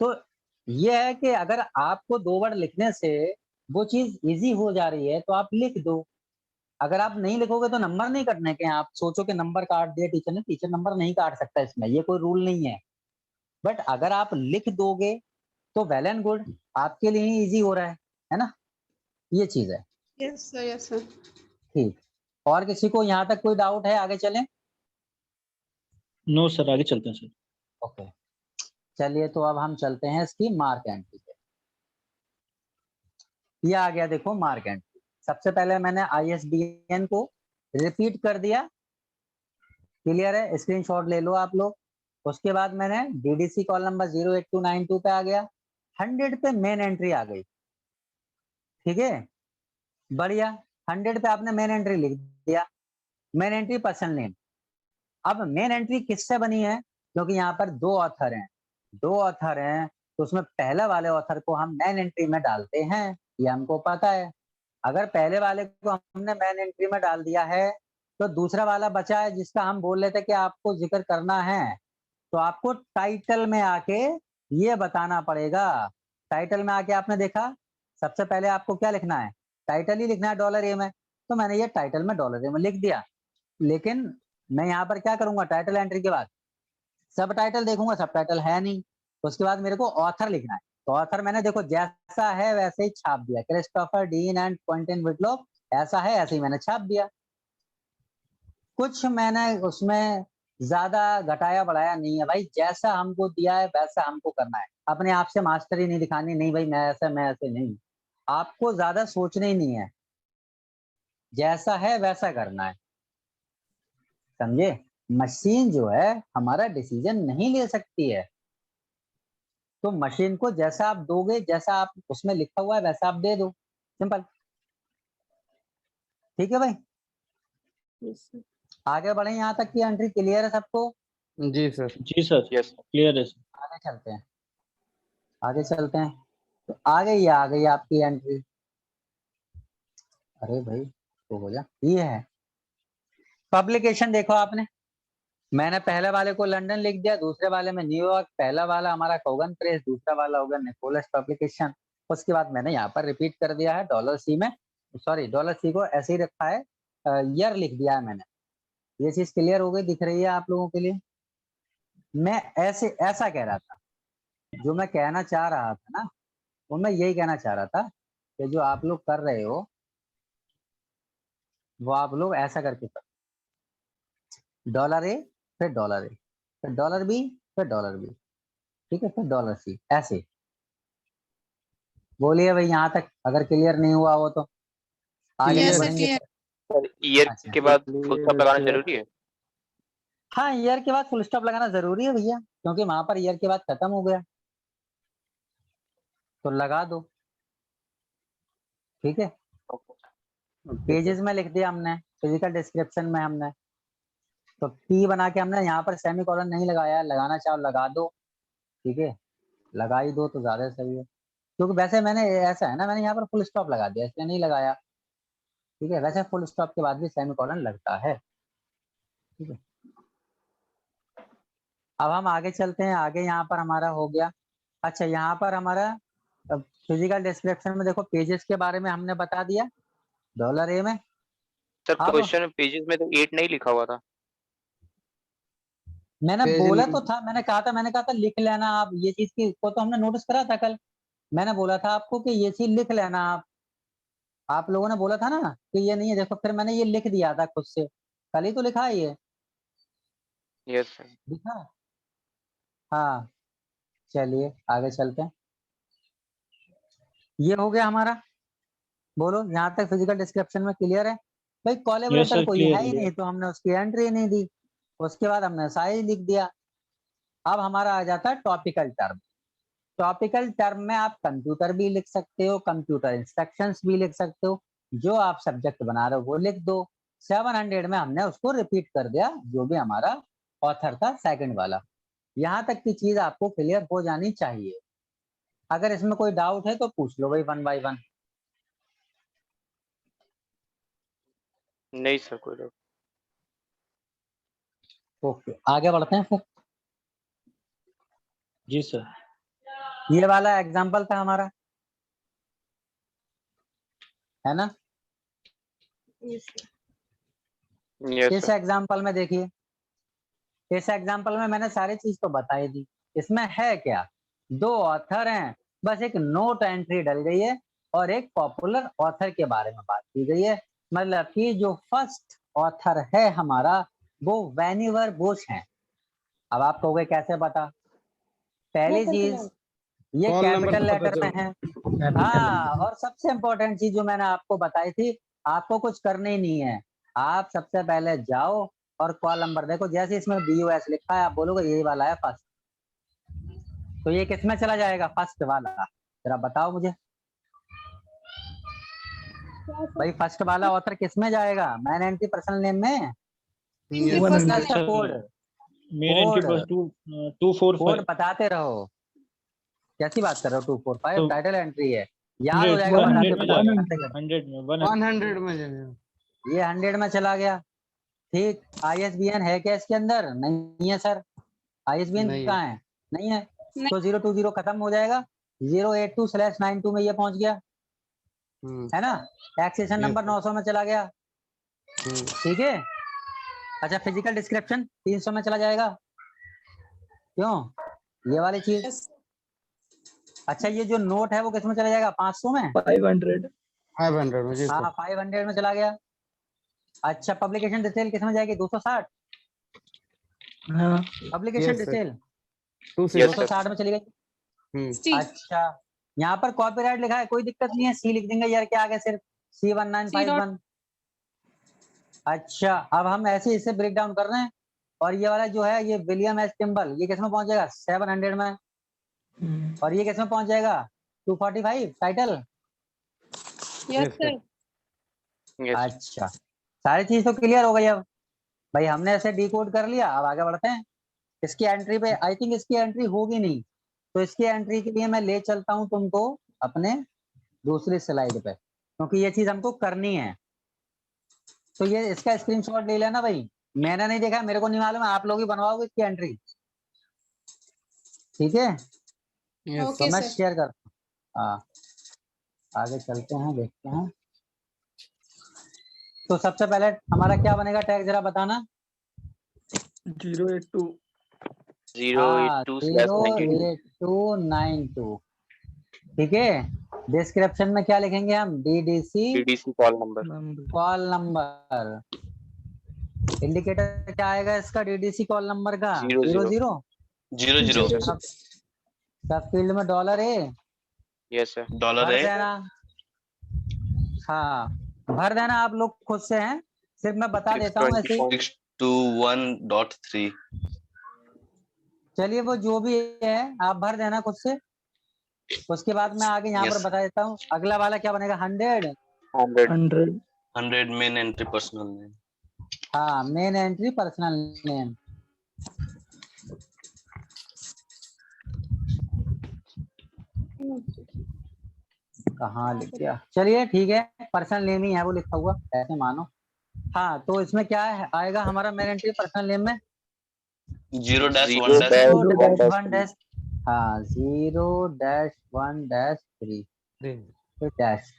तो ये है कि अगर आपको 2 वर्ड लिखने से वो चीज इजी हो जा रही है तो आप लिख दो। अगर आप नहीं लिखोगे तो नंबर नहीं कटने के। आप सोचो कि नंबर काट दिया टीचर ने, टीचर नंबर नहीं काट सकता, इसमें ये कोई रूल नहीं है। बट अगर आप लिख दोगे तो वेल एंड गुड, आपके लिए ही इजी हो रहा है ना? ये चीज है। Yes sir, yes sir. ठीक, और किसी को यहाँ तक कोई डाउट है? आगे चलें? नो सर, आगे चलते हैं सर। ओके, चलिए तो अब हम चलते हैं इसकी मार्क एंट्री पे। ये आ गया देखो मार्क एंट्री। सबसे पहले मैंने ISBN को रिपीट कर दिया, क्लियर है? स्क्रीनशॉट ले लो आप लोग। उसके बाद मैंने DDC कॉल नंबर 08292 पे आ गया, 100 पे मेन एंट्री आ गई, ठीक है, बढ़िया। 100 पे आपने मेन एंट्री लिख दिया, मेन एंट्री पर्सन नेम। अब मेन एंट्री किससे बनी है? क्योंकि यहाँ पर 2 ऑथर हैं, 2 ऑथर हैं तो उसमें पहले वाले ऑथर को हम मेन एंट्री में डालते हैं, ये हमको पता है। अगर पहले वाले को हमने मेन एंट्री में डाल दिया है तो दूसरा वाला बचा है जिसका हम बोल रहे थे कि आपको जिक्र करना है। तो आपको टाइटल में आके ये बताना पड़ेगा। टाइटल में आके आपने देखा, सबसे पहले आपको क्या लिखना है? टाइटल ही लिखना है $A में, तो मैंने ये टाइटल में $A में लिख दिया। लेकिन मैं यहाँ पर क्या करूंगा, टाइटल एंट्री के बाद सब टाइटल देखूंगा, सब टाइटल है नहीं, तो उसके बाद मेरे को ऑथर लिखना है। तो ऑथर मैंने देखो जैसा है वैसे ही छाप दिया, क्रिस्टोफर डीन एंड क्विंटन विटलॉफ, ऐसा है ऐसे ही मैंने छाप दिया। कुछ मैंने उसमें ज्यादा घटाया बढ़ाया नहीं है भाई, जैसा हमको दिया है वैसा हमको करना है। अपने आप से मास्टरी नहीं दिखानी, नहीं भाई मैं ऐसे नहीं, आपको ज्यादा सोचना ही नहीं है, जैसा है वैसा करना है, समझे? मशीन जो है हमारा डिसीजन नहीं ले सकती है। तो मशीन को जैसा आप दोगे, जैसा आप उसमें लिखा हुआ है वैसा आप दे दो, सिंपल। ठीक है भाई, Yes, sir. आगे बढ़े, यहाँ तक की एंट्री क्लियर है सबको? जी सर। जी सर, यस क्लियर है सर। आगे चलते हैं, आगे चलते हैं। तो आ गई आपकी एंट्री। अरे भाई तो हो जा, ये है पब्लिकेशन। देखो आपने, मैंने पहले वाले को लंदन लिख दिया, दूसरे वाले में न्यूयॉर्क, पहला वाला हमारा कोगन प्रेस, दूसरा वाला होगा निकोलस पब्लिकेशन। उसके बाद मैंने यहाँ पर रिपीट कर दिया है $C में, सॉरी $C को ऐसे ही रखा है, ईयर लिख दिया है मैंने। ये चीज क्लियर हो गई, दिख रही है आप लोगों के लिए? मैं ऐसा कह रहा था, जो मैं कहना चाह रहा था ना, वो मैं यही कहना चाह रहा था कि जो आप लोग कर रहे हो वो आप लोग ऐसा करके करो, $A फिर $A फिर $B फिर $B, ठीक है, फिर $C, ऐसे। बोलिए भाई यहाँ तक, अगर क्लियर नहीं हुआ हो तो आगे Yes, sir, बढ़ेंगे। clear. ईयर अच्छा। के बाद फुल स्टॉप लगाना जरूरी है? हाँ, ईयर के बाद फुल स्टॉप लगाना जरूरी है भैया, क्योंकि वहां पर ईयर के बाद खत्म हो गया, तो लगा दो। ठीक है, पेजेस में लिख दिया हमने, फिजिकल डिस्क्रिप्शन में हमने, तो P बना के हमने यहाँ पर सेमीकोलन नहीं लगाया, लगाना चाहो लगा दो। ठीक है, लगा ही दो तो ज्यादा सही है, क्योंकि वैसे मैंने ऐसा है ना, मैंने यहाँ पर फुल स्टॉप लगा दिया, इसलिए नहीं लगाया। ठीक है, वैसे फुल स्टॉप के बाद भी सेमीकोलन लगता है। ठीक है, अब हम आगे चलते हैं। आगे यहाँ पर हमारा हो गया। अच्छा, यहाँ पर हमारा फिजिकल डिस्क्रिप्शन में देखो, पेजेस के बारे में हमने बता दिया $A में। सर अब क्वेश्चन में पेजेस में तो 8 नहीं लिखा हुआ था। मैंने पेज बोला नहीं- तो था, मैंने कहा था लिख लेना आप, ये चीज की को तो हमने नोटिस करा था कल। मैंने बोला था आपको कि ये चीज लिख लेना आप लोगों ने बोला था ना कि ये नहीं है, देखो फिर मैंने ये लिख दिया था खुद से, कल ही तो लिखा है ये, यस सर। लिखा। हाँ, चलिए आगे चलते हैं। ये हो गया हमारा, बोलो यहाँ तक फिजिकल डिस्क्रिप्शन में क्लियर है? भाई कोलैबोरेटर सर, कोई clear है ही नहीं, तो हमने उसकी एंट्री नहीं दी, उसके बाद हमने साइज लिख दिया। अब हमारा आ जाता है टॉपिकल टर्म। टॉपिकल टर्म में आप कंप्यूटर भी लिख सकते हो, कंप्यूटर इंस्ट्रक्शंस भी लिख सकते हो, जो आप सब्जेक्ट बना रहे हो वो लिख दो। 700 में हमने उसको रिपीट कर दिया, जो भी हमारा ऑथर था सेकंड वाला। यहाँ तक की चीज आपको क्लियर हो जानी चाहिए। अगर इसमें कोई डाउट है तो पूछ लो भाई, 1 by 1। नहीं सर, कोई डाउट। ओके, आगे बढ़ते हैं फिर। जी सर। ये वाला एग्जाम्पल था हमारा, है ना? Yes, sir. यस इस सर। एग्जाम्पल में देखिए, इस एग्जाम्पल में मैंने सारी चीज तो बताई दी। इसमें है क्या, 2 ऑथर हैं, बस एक नोट एंट्री डल गई है और एक पॉपुलर ऑथर के बारे में बात की गई है। मतलब कि जो फर्स्ट ऑथर है हमारा वो वैनिवर बुश है। अब आप कहोगे कैसे पता? पहली चीज, ये कॉल नंबर कैपिटल से पता लेटर में है। हाँ, और सबसे इम्पोर्टेंट चीज जो मैंने आपको बताई थी, आपको कुछ करना ही नहीं है, आप सबसे पहले जाओ और कॉल नंबर देखो, जैसे इसमें BOS लिखा है आप बोलोगे यही वाला है फर्स्ट, तो ये किसमें चला जाएगा? फर्स्ट वाला। जरा बताओ मुझे भाई, फर्स्ट वाला ऑथर किसमें जाएगा? मैन एंट्री पर्सनल नेम में? ये One first minute, वाला। sir. Code main entry code बस 245 कोड बताते रहो, कैसी बात कर रहे हो? 245 तो टाइटल एंट्री है, याद हो 100 जाएगा, बताते 100 में बताते जाएगा, करते करते। 100 में 100 में जाएगा। ये 100 में चला गया। ठीक, ISBN है क्या इसके अंदर? नहीं है सर, ISBN नहीं है। कहाँ है? नहीं है, नहीं। तो 020 खत्म हो जाएगा, 082/92 में ये पहुंच गया, है ना? एक्सेशन नंबर 900 में चला गया। ठीक है। अच्छा, फिजिकल डिस्क्रिप्शन 300 में चला जाएगा, क्यों? ये वाली चीज। Yes. अच्छा, ये जो नोट है वो किस में चला जाएगा? 500 में? 500 में जी हाँ, सर। 500 में चला गया। अच्छा, पब्लिकेशन डिटेल किस में जाएगी? 260? Publication Yes, sir. डिटेल 260 260 में चली गई। C. अच्छा, यहाँ पर कॉपीराइट लिखा है, कोई दिक्कत नहीं है, C लिख देंगे यार के आगे सिर्फ, C1951। अच्छा, अब हम ऐसे इसे ब्रेक डाउन कर रहे हैं। और ये वाला जो है ये विलियम एच टिम्बल, ये किस में पहुंच जाएगा 700 में, और ये किस में पहुंच जाएगा 245 टाइटल। Yes sir. अच्छा, सारी चीज तो क्लियर हो गई। अब भाई हमने ऐसे डिकोड कर लिया, अब आगे बढ़ते हैं। इसकी एंट्री पे आई थिंक इसकी एंट्री होगी नहीं, तो इसकी एंट्री के लिए मैं ले चलता हूं तुमको अपने दूसरी स्लाइड पे, क्योंकि ये चीज हमको करनी है। तो ये इसका स्क्रीनशॉट ले लेना भाई, मैंने नहीं देखा, मेरे को नहीं मालूम है, आप लोग ही बनवाओगे इसकी एंट्री, ठीक है। तो ओके मैं सर। शेयर करता हूँ। हाँ, आगे चलते हैं, देखते हैं। तो सबसे पहले हमारा क्या बनेगा टैग, जरा बताना। 082 082/92 ठीक है। डिस्क्रिप्शन में क्या लिखेंगे हम, DDC DDC call number. Call number. Indicator क्या आएगा इसका DDC कॉल नंबर का, 00 00 सब फील्ड में $A यस सर। डॉलर भर है देना। हाँ, भर देना आप लोग खुद से हैं, सिर्फ मैं बता देता हूँ ऐसे ही। 621.3 चलिए वो जो भी है आप भर देना खुद से, उसके बाद मैं आगे यहाँ पर बता देता हूँ। अगला वाला क्या बनेगा 100। 100 मेन एंट्री पर्सनल नेम। हाँ, मेन एंट्री पर्सनल नेम। कहाँ लिख गया, चलिए ठीक है, पर्सनल नेम ही है वो लिखा हुआ, ऐसे मानो। हाँ, तो इसमें क्या है आएगा हमारा मेन एंट्री पर्सनल नेम में 0-1-1-3 हाँ 0-1-3 डैश।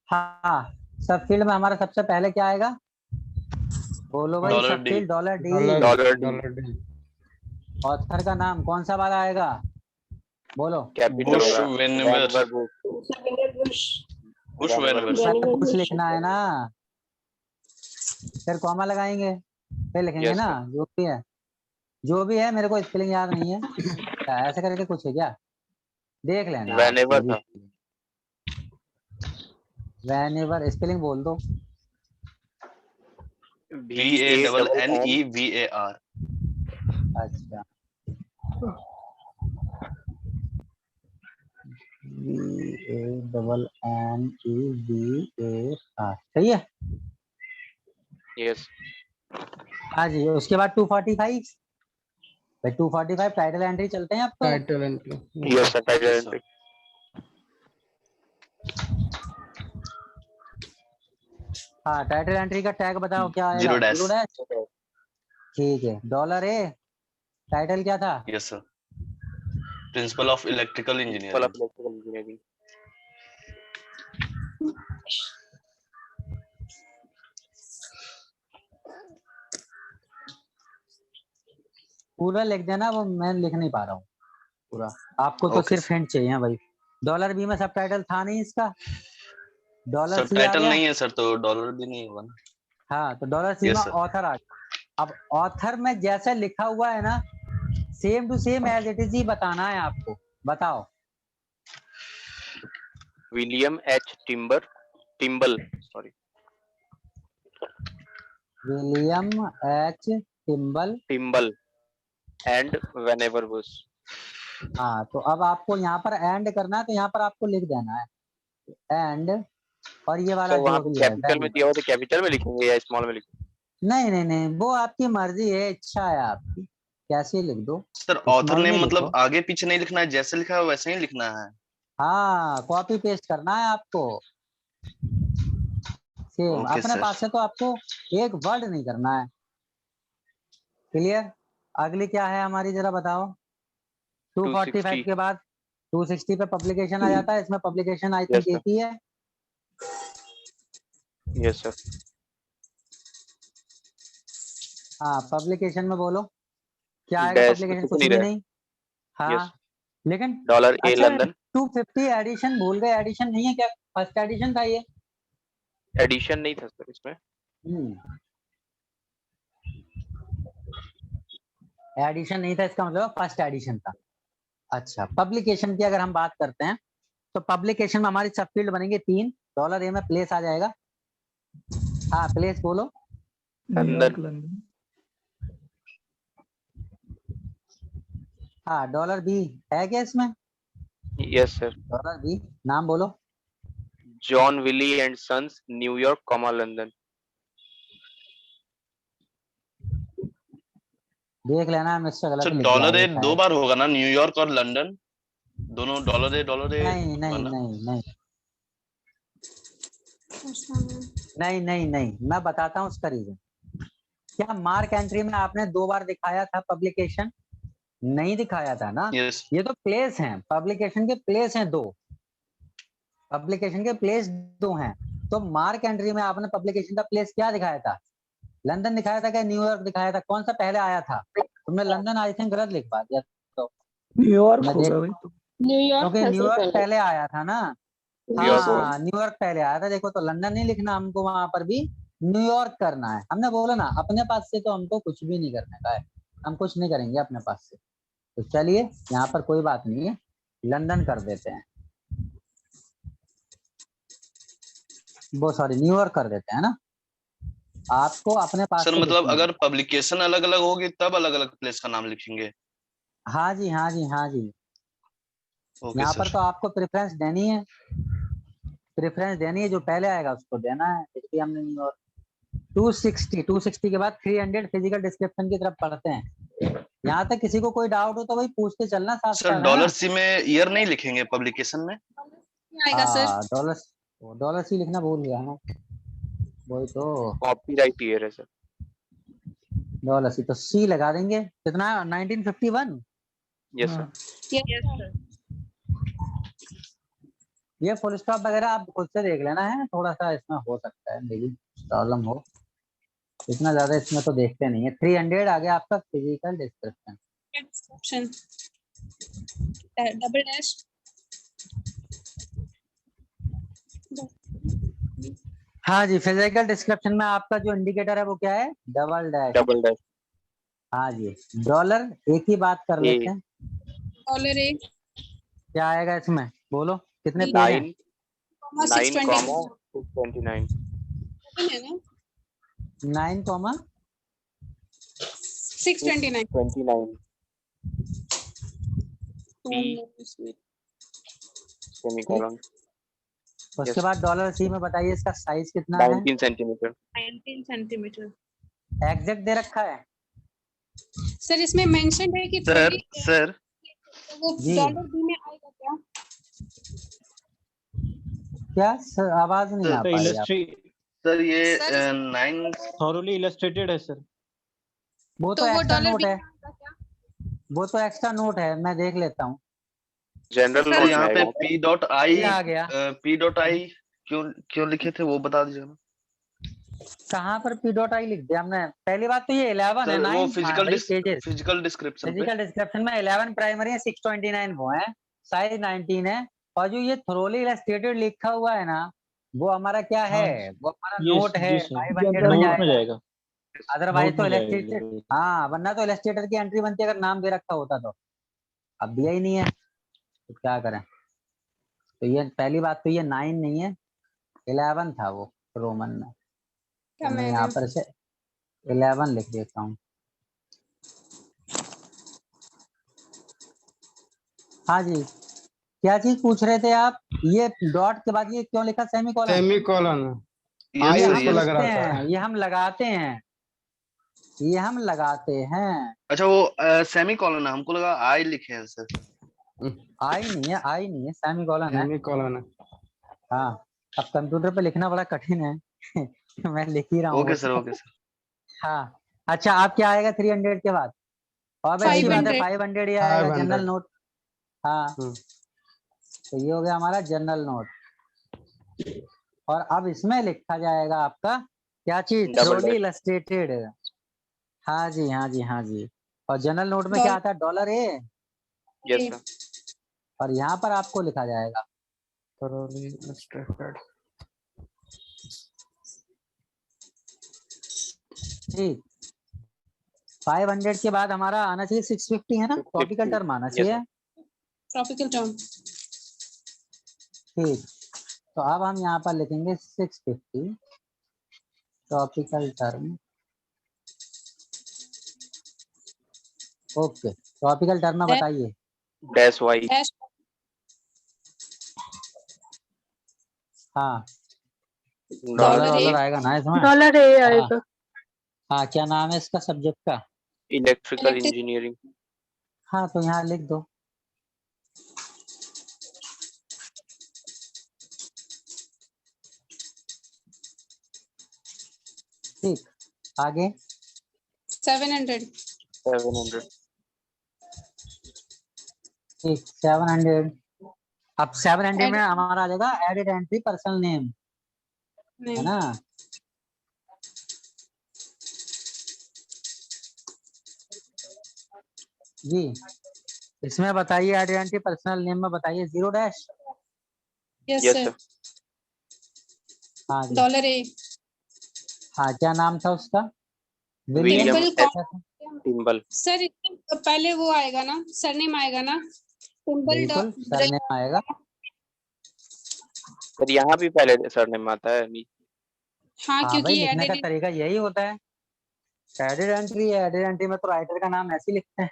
हाँ, सब फील्ड में हमारा सबसे पहले क्या आएगा, बोलो भाई, सब फील्ड $D। ऑथर का नाम कौन सा वाला आएगा, बोलो। बुश वेनवर कुछ लिखना है ना, फिर कॉमा लगाएंगे, फिर लिखेंगे ना जो भी है, मेरे को स्पेलिंग याद नहीं है। ऐसे करके कुछ है क्या, देख लेना। वेनेवर स्पेलिंग बोल दो। VANNEVAR। अच्छा, VANNEVAR सही है। यस। हाँ जी, उसके बाद 245 भाई, 245 टाइटल एंट्री चलते हैं अब तो। Title entry. Yes sir, title entry. हाँ, टाइटल एंट्री का टैग बताओ क्या आएगा। 0 ठीक है। $A टाइटल क्या था। Yes sir, principle of electrical engineering. पूरा लिख देना, वो मैं लिख नहीं पा रहा हूँ पूरा, आपको तो सिर्फ हिंट चाहिए भाई। $B में सब टाइटल था नहीं इसका, $C टाइटल नहीं है सर, तो $भी नहीं होगा ना। हाँ, तो $C में ऑथर आ गया। अब ऑथर में जैसे लिखा हुआ है ना, same to same as it is ही बताना है आपको। बताओ। William H Timble and Vannevar Bush. हाँ, तो अब आपको यहाँ पर एंड करना है, तो यहाँ पर आपको लिख देना है एंड, और ये वाला तो वहाँ पे कैपिटल में दिया हो तो कैपिटल में लिखेंगे या स्मॉल में लिखेंगे। नहीं, वो आपकी मर्जी है, इच्छा है आपकी, कैसे लिख दो सर। ऑथर नेम मतलब आगे पीछे नहीं लिखना है, जैसे लिखा है वैसे ही लिखना है। हाँ, कॉपी पेस्ट करना है आपको सेम अपने पास से, तो आपको एक वर्ड नहीं करना है। क्लियर। अगली क्या है हमारी, जरा बताओ। 245 के बाद 260 पे पब्लिकेशन आ जाता है, इसमें पब्लिकेशन आई थिंक एक ही है। Yes sir. हाँ, पब्लिकेशन में बोलो क्या आएगा, पब्लिकेशन कुछ भी नहीं। हाँ, लेकिन $A लंदन। 250 एडिशन भूल गए, एडिशन नहीं है क्या, फर्स्ट एडिशन था ये। एडिशन नहीं था सर इसमें। एडिशन नहीं था, इसका मतलब फर्स्ट एडिशन था। अच्छा, पब्लिकेशन की अगर हम बात करते हैं, तो पब्लिकेशन में हमारी सब फील्ड बनेंगे 3। $A में प्लेस आ जाएगा। हाँ, प्लेस बोलो। लंदन। हाँ डॉलर बी है क्या इसमें? Yes sir. डॉलर बी नाम बोलो। John Wiley and Sons, New York comma London. देख लेना मिस्टर गलत सर लिख दिया डॉलर होगा ए दो शायद। बार होगा ना, न्यूयॉर्क और लंदन दोनों डॉलर ए नहीं नहीं वाला? नहीं नहीं नहीं नहीं नहीं, मैं बताता हूँ उसका रीजन। क्या मार्क एंट्री में आपने 2 बार दिखाया था पब्लिकेशन? नहीं दिखाया था ना। यस। ये तो प्लेस हैं, पब्लिकेशन के प्लेस हैं 2, पब्लिकेशन के प्लेस 2 हैं। तो मार्क एंट्री में आपने पब्लिकेशन का प्लेस क्या दिखाया था? लंदन दिखाया था क्या न्यूयॉर्क दिखाया था? कौन सा पहले आया था? तुमने लंदन आई थिंक गलत लिखवा दिया। तो न्यूयॉर्क मैं होगा देख, भाई तो। न्यूयॉर्क क्योंकि था सर न्यूयॉर्क पहले। पहले आया था ना। न्यूयॉर्क हाँ न्यूयॉर्क पहले आया था। देखो तो लंदन नहीं लिखना हमको, वहां पर भी न्यूयॉर्क करना है। हमने बोला ना अपने पास से तो हमको कुछ भी नहीं करने का है, हम कुछ नहीं करेंगे अपने पास से। तो चलिए यहाँ पर कोई बात नहीं है, लंदन कर देते हैं, वो सॉरी न्यूयॉर्क कर देते हैं ना। आपको अपने पास सर से मतलब लिखना है। अगर पब्लिकेशन अलग अलग होगी तब अलग अलग प्लेस का नाम लिखेंगे? हाँ जी हाँ जी हाँ जी। ओके यहाँ पर सर। तो आपको प्रेफरेंस देनी है, प्रेफरेंस देनी है, जो पहले आएगा उसको देना है। इसलिए हमने न्यूयॉर्क 260 के बाद 300 फिजिकल डिस्क्रिप्शन की तरफ पढ़ते हैं। यहाँ तक किसी को कोई डाउट हो तो भाई पूछते चलना साथ सर साथ, है डॉलर ना। सी में ईयर नहीं लिखेंगे पब्लिकेशन में? आएगा सर। डॉलर सी लिखना भूल गया ना, वही तो। कॉपीराइट ईयर है सर। डॉलर सी तो सी लगा देंगे। कितना 1951? Yes sir. Yes sir. ये फुल स्टॉप वगैरह आप खुद से देख लेना है, थोड़ा सा इसमें हो सकता है मेरी प्रॉब्लम हो, इतना ज्यादा इसमें तो देखते नहीं है। 300 आ गया आपका physical description. Description double dash हाँ जी, फिजिकल डिस्क्रिप्शन में आपका जो इंडिकेटर है वो क्या है? Double dash. डबल डैश हाँ जी। डॉलर एक ही बात कर लेते हैं, डॉलर ए क्या आएगा इसमें बोलो, कितने पेज हैं? 9 कॉमा 629 है ना 9 कॉमा 629 29 सेमीकोलन। उसके बाद डॉलर सी में बताइए इसका साइज कितना है? 19 सेंटीमीटर। 19 सेंटीमीटर। एग्जैक्ट दे रखा है? सर इसमें मेंशन है कि सर सर वो जी। डॉलर बी में आएगा क्या? क्या सर, आवाज नहीं आ सर पा रही आप। सर ये सर, 9 थॉरोली इलस्ट्रेटेड है सर। वो तो तो वो एक्स्ट्रा डॉलर नोट बी है, में आएगा क्या? वो तो एक्स्ट्रा नोट है, मैं देख लेता हूँ। जनरल सर नोट में यहाँ पे आएगा। P.I ये आ गया। P.I क्यों क्यों लिखे थे वो बता दीजिए ना। कहाँ पर P.I लिख दिया हमने? पहली बात तो ये 11 है, सर वो 9 भाई पेजेस। फिजिकल डिस्क्रिप्शन पे। फिजिकल डिस्क्रिप्शन में 11 प्राइमरी है, 629 वो है, साइज 19 है। और जो ये थोरोली इलस्ट्रेटेड लिखा हुआ है ना, वो हमारा क्या है? हाँ, वो हमारा ये नोट है, जी सर, 500 में नोट में जाएगा। जाएगा, अदरवाइज नोट तो में इलस्ट्रेटेड, जाएगा। हाँ वरना तो इलस्ट्रेटर की एंट्री बनती अगर नाम दे रखा होता तो। अब दिया ही नहीं है तो क्या करें। तो ये पहली बात तो ये 9 नहीं है, 11 था वो रोमन में। क्या तो मैं मैंने यहाँ पर से 11 लिख देता हूँ। हाँ जी, क्या चीज पूछ रहे थे आप? ये डॉट के बाद ये क्यों लिखा सेमीकोलन? सेमीकोलन यस ये सर हम को यस। लग लिखते रहा था। हैं, ये हम लगाते हैं, ये हम लगाते हैं। अच्छा वो सेमीकोलन है, हमको लगा आई लिखे हैं सर। आई नहीं है, आई नहीं है, सेमीकोलन है। सेमीकोलन हाँ, अब कंप्यूटर पे लिखना बड़ा कठिन है मैं लिख ही रहा हूँ वो ओके सर तो। Okay sir. हाँ अच्छा, आप क्या आएगा 300 के बाद? और बस अच्छी बात है 500 500 ही आएगा 500 जनरल नोट। हाँ हम्म। तो ये हो गया हमारा जनरल नोट। और अब इसमें लिखा जाएगा आपका क्या चीज? Double thoroughly dash। इलस्ट्रेटेड। हाँ जी हाँ जी हाँ जी। और जनरल नोट में डॉलर- क्या आता है? Dollar A. Yes sir. और यहाँ पर आपको लिखा जाएगा thoroughly illustrated। ठीक। 500 के बाद हमारा आना चाहिए 650, है ना? 650, टॉपिकल टर्म आना yes, चाहिए। ट्रॉपिकल टर्म ठीक, तो अब हम यहाँ पर लिखेंगे 650 topical term. Okay, topical term में बताइए। Dash Y. डैश हाँ डॉलर डॉलर ए। आएगा ना इसमें। डॉलर ए हाँ आएगा। हाँ, क्या नाम है इसका सब्जेक्ट का? Electrical engineering. हाँ तो यहाँ लिख दो। ठीक, आगे 700। 700। ठीक 700। अब 700 में Added- हमारा आ जाएगा एडिड एंट्री पर्सनल नेम, है नहीं, ना। जी इसमें बताइए एडिड एंट्री पर्सनल नेम में बताइए 0 dash. Yes yes sir. Sir. हाँ जी। Dollar A. हाँ क्या नाम था उसका? विलियम टिम्बल क्या था? टिम्बल। सर पहले वो आएगा ना, सरनेम आएगा ना, टिम्बल बिल्कुल सरनेम आएगा। पर यहाँ भी पहले सरनेम आता है। हाँ हाँ क्योंकि भाई लिखने का एडिड तरीका यही होता है। एडिड एंट्री में तो राइटर का नाम ऐसे ही लिखते हैं।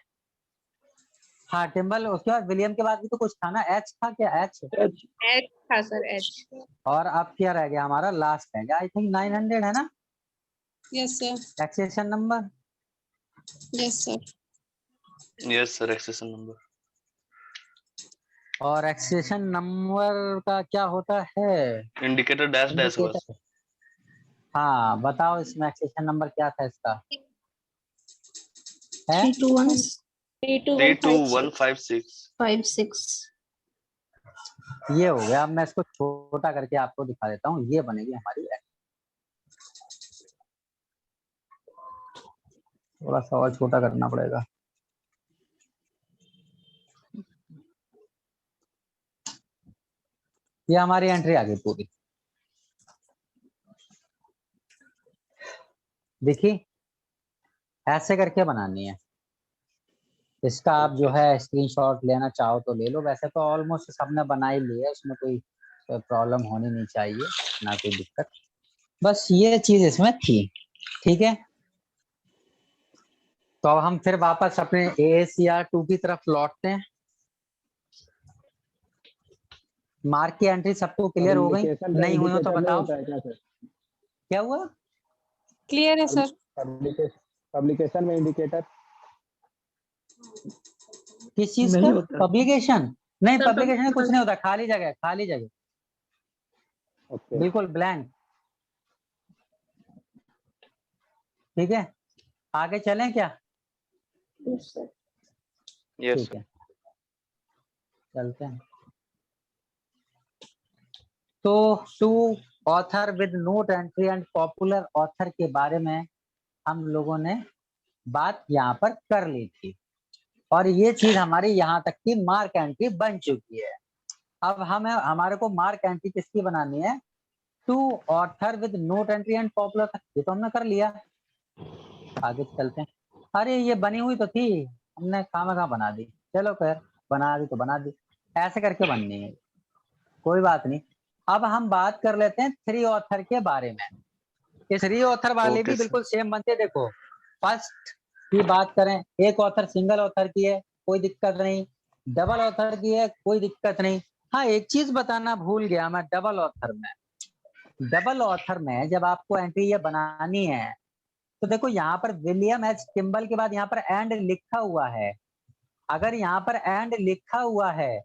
हाँ टिम्बल, उसके बाद विलियम के बाद भी तो कुछ था ना, एच था क्या? एच एच था सर, एच। और अब क्या रह गया हमारा? लास्ट है आई थिंक 900 है ना। Yes sir. Taxation number. Yes sir. Yes sir, accession number. और एक्सेशन नंबर का क्या होता है? इंडिकेटर डैश डैश होगा। इंडिकेटर। हाँ बताओ इसमें एक्सेशन नंबर क्या था इसका? है 32156। ये हो गया। अब मैं इसको छोटा करके आपको दिखा देता हूँ। ये बनेगी हमारी थोड़ा सा और छोटा करना पड़ेगा। ये हमारी एंट्री आ गई पूरी। देखिए ऐसे करके बनानी है। इसका आप जो है स्क्रीनशॉट लेना चाहो तो ले लो। वैसे तो ऑलमोस्ट सबने बना ही लिया है, इसमें कोई प्रॉब्लम होनी नहीं चाहिए, ना कोई दिक्कत। बस ये चीज इसमें थी, ठीक है। तो अब हम फिर वापस अपने AACR2 की तरफ लौटते हैं। मार्क की एंट्री सबको क्लियर हो गई? नहीं हुई हो तो बताओ। क्या हुआ? क्लियर है सर। पब्लिकेशन में इंडिकेटर किस चीज नहीं का? होता। पब्लिकेशन नहीं, सर, पब्लिकेशन में कुछ नहीं होता। खाली जगह, खाली जगह, ओके बिल्कुल ब्लैंक। ठीक है, आगे चलें क्या? यस ठीक है चलते हैं। तो two author with note entry and popular author के बारे में हम लोगों ने बात यहाँ पर कर ली थी, और ये चीज हमारी यहाँ तक की मार्क एंट्री बन चुकी है। अब हमारे को मार्क एंट्री किसकी बनानी है? Two author with note entry and popular. ये तो हमने कर लिया, आगे चलते हैं। अरे ये बनी हुई तो थी, हमने कहाँ बना दी। चलो खैर, बना दी तो बना दी, ऐसे करके बननी है, कोई बात नहीं। अब हम बात कर लेते हैं 3 ऑथर के बारे में। ये 3 ऑथर वाले भी बिल्कुल सेम बनते। देखो फर्स्ट की बात करें, एक ऑथर सिंगल ऑथर की है, कोई दिक्कत नहीं। डबल ऑथर की है, कोई दिक्कत नहीं। हाँ एक चीज बताना भूल गया मैं, डबल ऑथर में जब आपको एंट्री ये बनानी है तो देखो यहाँ पर विलियम एच टिम्बल के बाद यहाँ पर एंड लिखा हुआ है। अगर यहाँ पर एंड लिखा हुआ है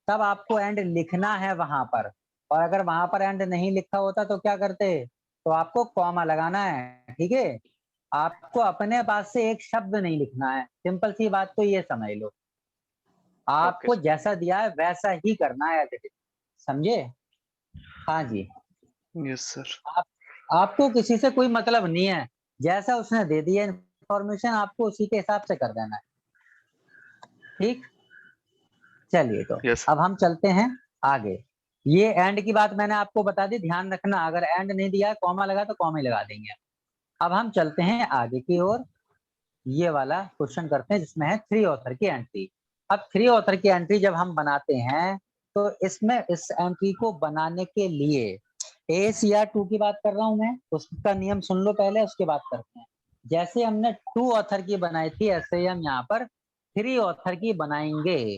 तब आपको एंड लिखना है वहां पर, और अगर वहां पर एंड नहीं लिखा होता तो क्या करते? तो आपको कॉमा लगाना है। ठीक है, आपको अपने पास से एक शब्द नहीं लिखना है। सिंपल सी बात तो ये समझ लो, आपको जैसा दिया है वैसा ही करना है, समझे? हाँ जी। Yes sir. आपको किसी से कोई मतलब नहीं है, जैसा उसने दे दिया इंफॉर्मेशन आपको उसी के हिसाब से कर देना है। ठीक, चलिए तो Yes. अब हम चलते हैं आगे। ये एंड की बात मैंने आपको बता दी, ध्यान रखना। अगर एंड नहीं दिया कॉमा लगा तो कॉमा ही लगा देंगे। अब हम चलते हैं आगे की ओर। ये वाला क्वेश्चन करते हैं जिसमें है 3 ऑथर की एंट्री। अब 3 ऑथर की एंट्री जब हम बनाते हैं तो इसमें इस एंट्री को बनाने के लिए AACR2 की बात कर रहा हूं मैं, उसका नियम सुन लो पहले, उसके बाद करते हैं। जैसे हमने 2 ऑथर की बनाई थी ऐसे ही हम यहाँ पर 3 ऑथर की बनाएंगे।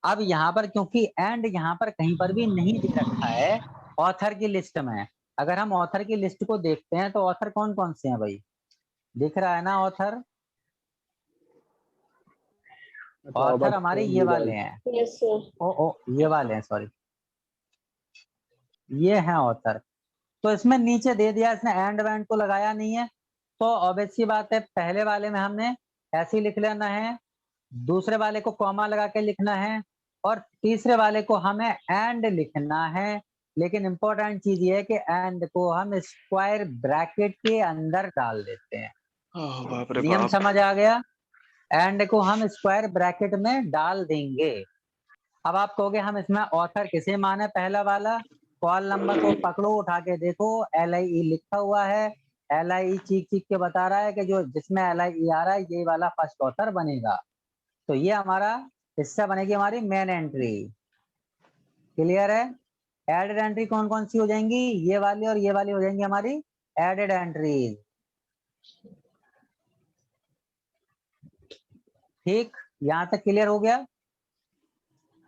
अब यहाँ पर क्योंकि एंड यहाँ पर कहीं पर भी नहीं दे रखा है ऑथर की लिस्ट में, अगर हम ऑथर की लिस्ट को देखते हैं तो ऑथर कौन कौन से हैं भाई, दिख रहा है ना ऑथर? ऑथर हमारे ये वाले हैं, यस सर। ओ ये वाले हैं, सॉरी ये हैं ऑथर। तो इसमें नीचे दे दिया इसने, एंड वेंड को लगाया नहीं है, तो ऑब्वियस सी बात है पहले वाले में हमने ऐसे ही लिख लेना है, दूसरे वाले को कॉमा लगा के लिखना है, और तीसरे वाले को हमें एंड लिखना है। लेकिन इंपॉर्टेंट चीज ये है कि एंड को हम स्क्वायर ब्रैकेट के अंदर डाल देते हैं। बाप रे नियम बाप। समझ आ गया? एंड को हम स्क्वायर ब्रैकेट में डाल देंगे। अब आप कहोगे हम इसमें ऑथर किसे माने, पहला वाला कॉल नंबर को पकड़ो, उठा के देखो LIE लिखा हुआ है, LIE चीख चीख के बता रहा है कि जो जिसमें LIE आ रहा है ये वाला फर्स्ट ऑथर बनेगा। तो ये हमारा हिस्सा बनेगी हमारी मेन एंट्री। क्लियर है? एडेड एंट्री कौन कौन सी हो जाएंगी, ये वाली और ये वाली हो जाएंगी हमारी एडेड एंट्रीज। ठीक, यहां तक क्लियर हो गया?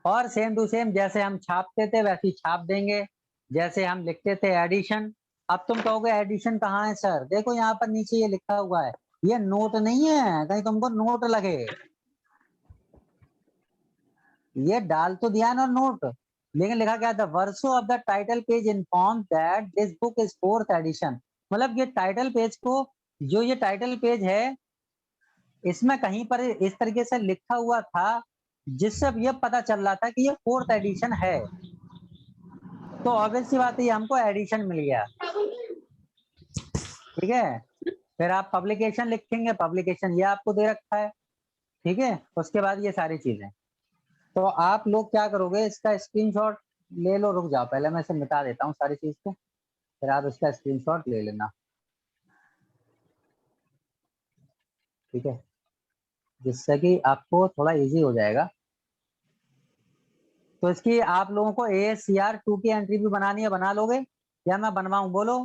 और सेम टू सेम जैसे हम छापते थे वैसे ही छाप देंगे, जैसे हम लिखते थे एडिशन। अब तुम कहोगे एडिशन कहाँ है सर? देखो यहाँ पर नीचे ये लिखा हुआ है, ये नोट नहीं है कहीं तुमको नोट लगे, ये डाल तो दिया ना नोट, लेकिन लिखा क्या था, verso of the title page inform that this book is 4th edition. मतलब ये टाइटल पेज को, जो ये टाइटल पेज है इसमें कहीं पर इस तरीके से लिखा हुआ था जिससे अब ये पता चल रहा था कि ये 4th एडिशन है। तो ऑब्वियस सी बात है ये हमको एडिशन मिल गया। ठीक है, फिर आप पब्लिकेशन लिखेंगे, पब्लिकेशन ये आपको दे रखा है। ठीक है, उसके बाद ये सारी चीजें। तो आप लोग क्या करोगे, इसका स्क्रीनशॉट ले लो, रुक जाओ पहले मैं इसे मिटा देता हूँ सारी चीज को, फिर आप इसका स्क्रीनशॉट ले लेना। ठीक है, जिससे कि आपको थोड़ा इजी हो जाएगा। तो इसकी आप लोगों को ASCR2 की एंट्री भी बनानी है, बना लोगे या मैं बनवाऊं? बोलो,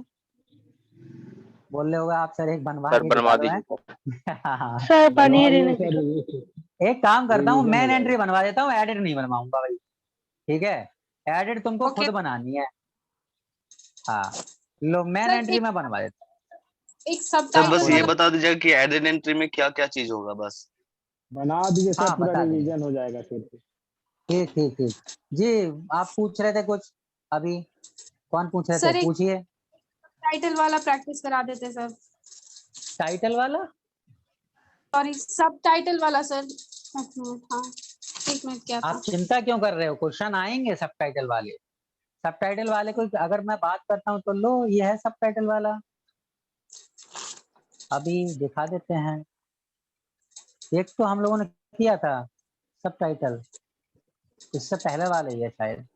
बोल रहे होगा आप सर एक बनवा सर के बनवा दिखा दो, दीजिए। हैं? सर बनी एक काम करता हूँ, रिवीजन मेन हो एंट्री बनवा देता हूँ, एडिट नहीं बनवाऊंगा भाई। ठीक है, एडिट तुमको Okay. खुद बनानी है। हाँ लो, मेन सर, एंट्री में बनवा देता एक सर बस सबटाइटल ये वाला बता दीजिए कि एडेड एंट्री में क्या क्या चीज होगा बस। बना दीजिए सर, हाँ, पूरा बता देंगे। रिवीजन हो जाएगा फिर। ठीक ठीक ठीक जी, आप पूछ रहे थे कुछ अभी, कौन पूछ रहे सर थे, एक पूछिए। टाइटल वाला प्रैक्टिस करा देते सर। टाइटल वाला? सॉरी, सब टाइटल वाला सर। हाँ, एक मिनट, क्या था? आप चिंता क्यों कर रहे हो, क्वेश्चन आएंगे सबटाइटल वाले। सबटाइटल वाले को अगर मैं बात करता हूँ तो लो ये है सबटाइटल वाला, अभी दिखा देते हैं। एक तो हम लोगों ने किया था सबटाइटल, इससे पहले वाले ही है शायद।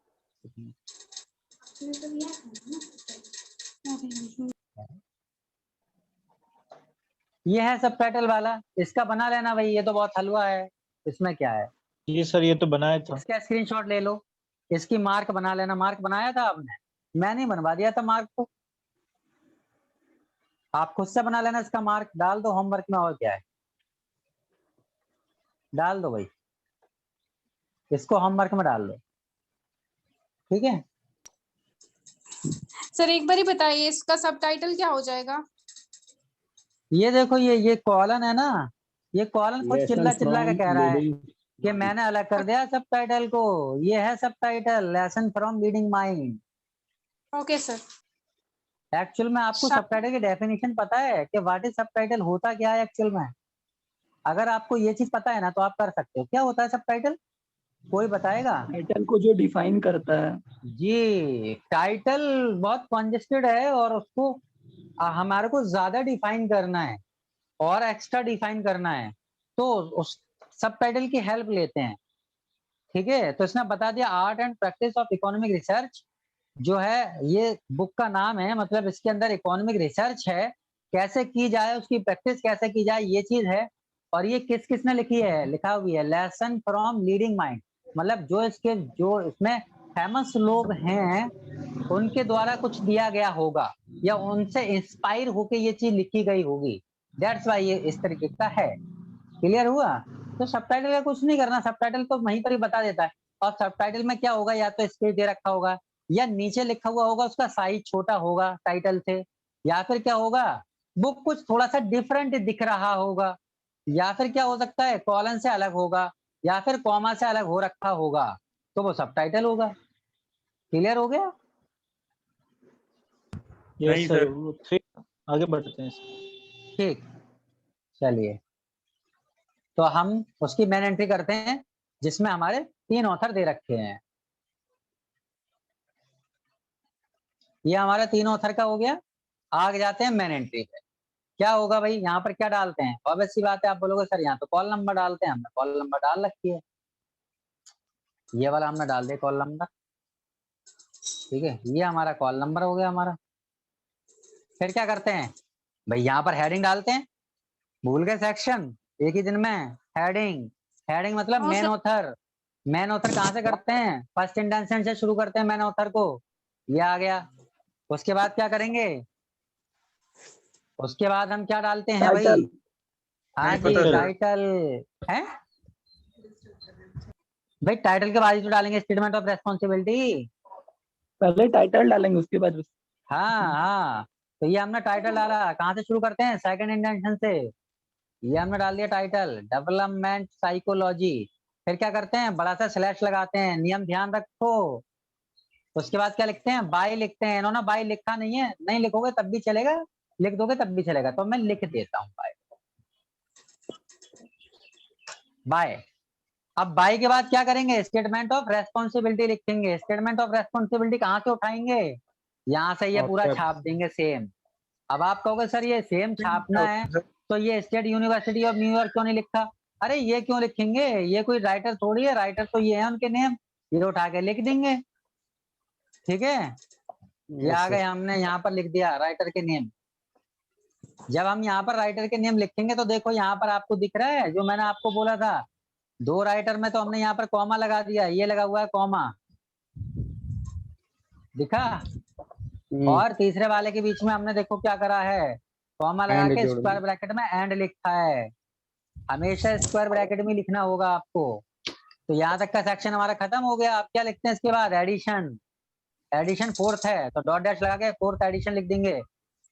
ये है सबटाइटल वाला, इसका बना लेना भाई, ये तो बहुत हलवा है, इसमें क्या है। जी सर, ये तो बनाया था। इसका स्क्रीनशॉट ले लो, इसकी मार्क बना लेना। मार्क बनाया था आपने? मैंने बनवा दिया था मार्क को, आप खुद से बना लेना। इसका मार्क डाल दो होमवर्क में, और क्या है, डाल दो भाई, इसको होमवर्क में डाल दो। ठीक है, सर एक बार ही बताइए इसका सबटाइटल क्या हो जाएगा? ये देखो ये कॉलन है ना, ये कॉलन खुद चिल्ला लेसन चिल्ला के फ्रॉम कह रहा है लीडिंग कि मैंने अलग कर दिया सबटाइटल को। ये है subtitle, lesson from leading mind. Okay sir. Actual में आपको शा- सबटाइटल की डेफिनेशन पता है कि व्हाट इज सबटाइटल, होता क्या है एक्चुअल में? अगर आपको ये चीज पता है ना तो आप कर सकते हो। क्या होता है सबटाइटल, कोई बताएगा? टाइटल को जो डिफाइन करता है। जी, टाइटल बहुत कॉन्जेस्टेड है और उसको हमारे को ज्यादा डिफाइन करना है और एक्स्ट्रा डिफाइन करना है, तो उस सबटाइटल की हेल्प लेते हैं। ठीक है, तो इसने बता दिया art and practice of economic research जो है, ये बुक का नाम है, मतलब इसके अंदर इकोनॉमिक रिसर्च है, कैसे की जाए, उसकी प्रैक्टिस कैसे की जाए, ये चीज है। और ये किस किसने लिखी है, लिखा हुई है लेसन फ्रॉम लीडिंग माइंड, मतलब जो इसमें फेमस लोग हैं उनके द्वारा कुछ दिया गया होगा या उनसे इंस्पायर होके ये चीज लिखी गई होगी। दैट्स वाई ये इस तरीके का है। क्लियर हुआ? तो सबटाइटल का कुछ नहीं करना, सबटाइटल तो वहीं पर ही बता देता है। और सबटाइटल में क्या होगा, या तो स्पेस दे रखा होगा या नीचे लिखा हुआ होगा, उसका साइज छोटा होगा टाइटल से, या फिर क्या होगा वो कुछ थोड़ा सा डिफरेंट दिख रहा होगा, या फिर क्या हो सकता है कॉलन से अलग होगा, या फिर कॉमा से अलग हो रखा होगा, तो वो सबटाइटल होगा। क्लियर हो गया? यस सर, फिर आगे बढ़ते हैं सर। ठीक, चलिए तो हम उसकी मेन एंट्री करते हैं जिसमें हमारे 3 ऑथर दे रखे हैं। ये हमारा 3 ऑथर का हो गया। आगे जाते हैं मेन एंट्री पे। क्या होगा भाई, यहाँ पर क्या डालते हैं? ऑब्वियस सी बात है, आप बोलोगे सर यहाँ तो कॉल नंबर डालते हैं, हमने कॉल नंबर डाल रखी है, ये वाला हमने डाल दिया कॉल नंबर। ठीक है, ये हमारा कॉल नंबर हो गया हमारा। फिर क्या करते हैं भाई, यहाँ पर हेडिंग डालते हैं। भूल गए सेक्शन एक ही दिन में? हेडिंग, हेडिंग मतलब हाँ main sir. Author. Main author कहाँ से करते हैं? फर्स्ट इंटेंशन से शुरू करते हैं मेन ऑथर को। ये आ गया। उसके बाद क्या करेंगे? उसके बाद हम क्या डालते हैं भाई? टाइटल। हाँ नहीं जी, पता सर। टाइटल है भाई। टाइटल के बाद ही तो डालेंगे स्टेटमेंट ऑफ रेस्पॉन्सिबिलिटी। पहले टाइटल डालेंगे उसके बाद हाँ हाँ, तो ये हमने टाइटल डाला। कहाँ से शुरू करते हैं? सेकंड इंटेंशन से। ये हमने डाल दिया टाइटल, डेवलपमेंट साइकोलॉजी। फिर क्या करते हैं? बड़ा सा स्लैश लगाते हैं, नियम ध्यान रखो। उसके बाद क्या लिखते हैं? बाय लिखते हैं। इन्होंने बाय लिखा नहीं है, नहीं लिखोगे तब भी चलेगा, लिख दोगे तब भी चलेगा, तो मैं लिख देता हूँ बाय। बाय। अब बाय के बाद क्या करेंगे? स्टेटमेंट ऑफ रेस्पॉन्सिबिलिटी लिखेंगे। स्टेटमेंट ऑफ रेस्पॉन्सिबिलिटी कहाँ से उठाएंगे? यहाँ से ये पूरा ऑथर। छाप देंगे सेम। अब आप कहोगे सर ये सेम छापना है तो ये स्टेट यूनिवर्सिटी ऑफ न्यूयॉर्क क्यों नहीं लिखा? अरे ये क्यों लिखेंगे, ये कोई राइटर थोड़ी है, राइटर तो ये है उनके नेम, ये उठा के लिख देंगे। ठीक है, ये आ गए, हमने यहाँ पर लिख दिया राइटर के नेम। जब हम यहाँ पर राइटर के नेम लिखेंगे तो देखो यहाँ पर आपको दिख रहा है जो मैंने आपको बोला था, 2 राइटर में तो हमने यहाँ पर कॉमा लगा दिया, ये लगा हुआ है कॉमा, दिखा? और तीसरे वाले के बीच में हमने देखो क्या करा है, कॉमा लगा एंड के जोड़ स्क्वायर ब्रैकेट में एंड लिखा है। हमेशा स्क्वायर ब्रैकेट में लिखना होगा आपको। तो यहाँ तक का सेक्शन हमारा खत्म हो गया। अब क्या लिखते हैं इसके बाद? एडिशन। एडिशन फोर्थ है तो डॉट डैश लगा के फोर्थ एडिशन लिख देंगे।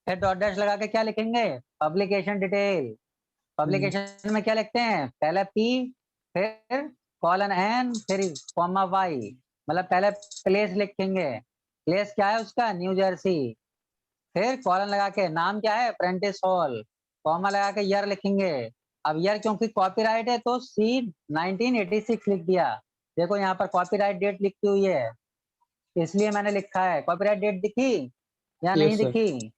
फिर डॉट डैश लगा के क्या लिखेंगे? Publication detail. पब्लिकेशन में क्या लिखते हैं? पहले पी, फिर कॉलन एन, फिर कॉमा वाई, मतलब पहले प्लेस लिखेंगे। प्लेस क्या है उसका? New Jersey. फिर कॉलन लगा के नाम क्या है? Prentiss hall. कॉमा लगा के ईयर लिखेंगे। अब ईयर क्योंकि कॉपीराइट है तो सी 1986 लिख दिया। देखो यहाँ पर कॉपीराइट डेट लिखी हुई है, इसलिए मैंने लिखा है। कॉपीराइट डेट दिखी या नहीं Yes, sir. दिखी?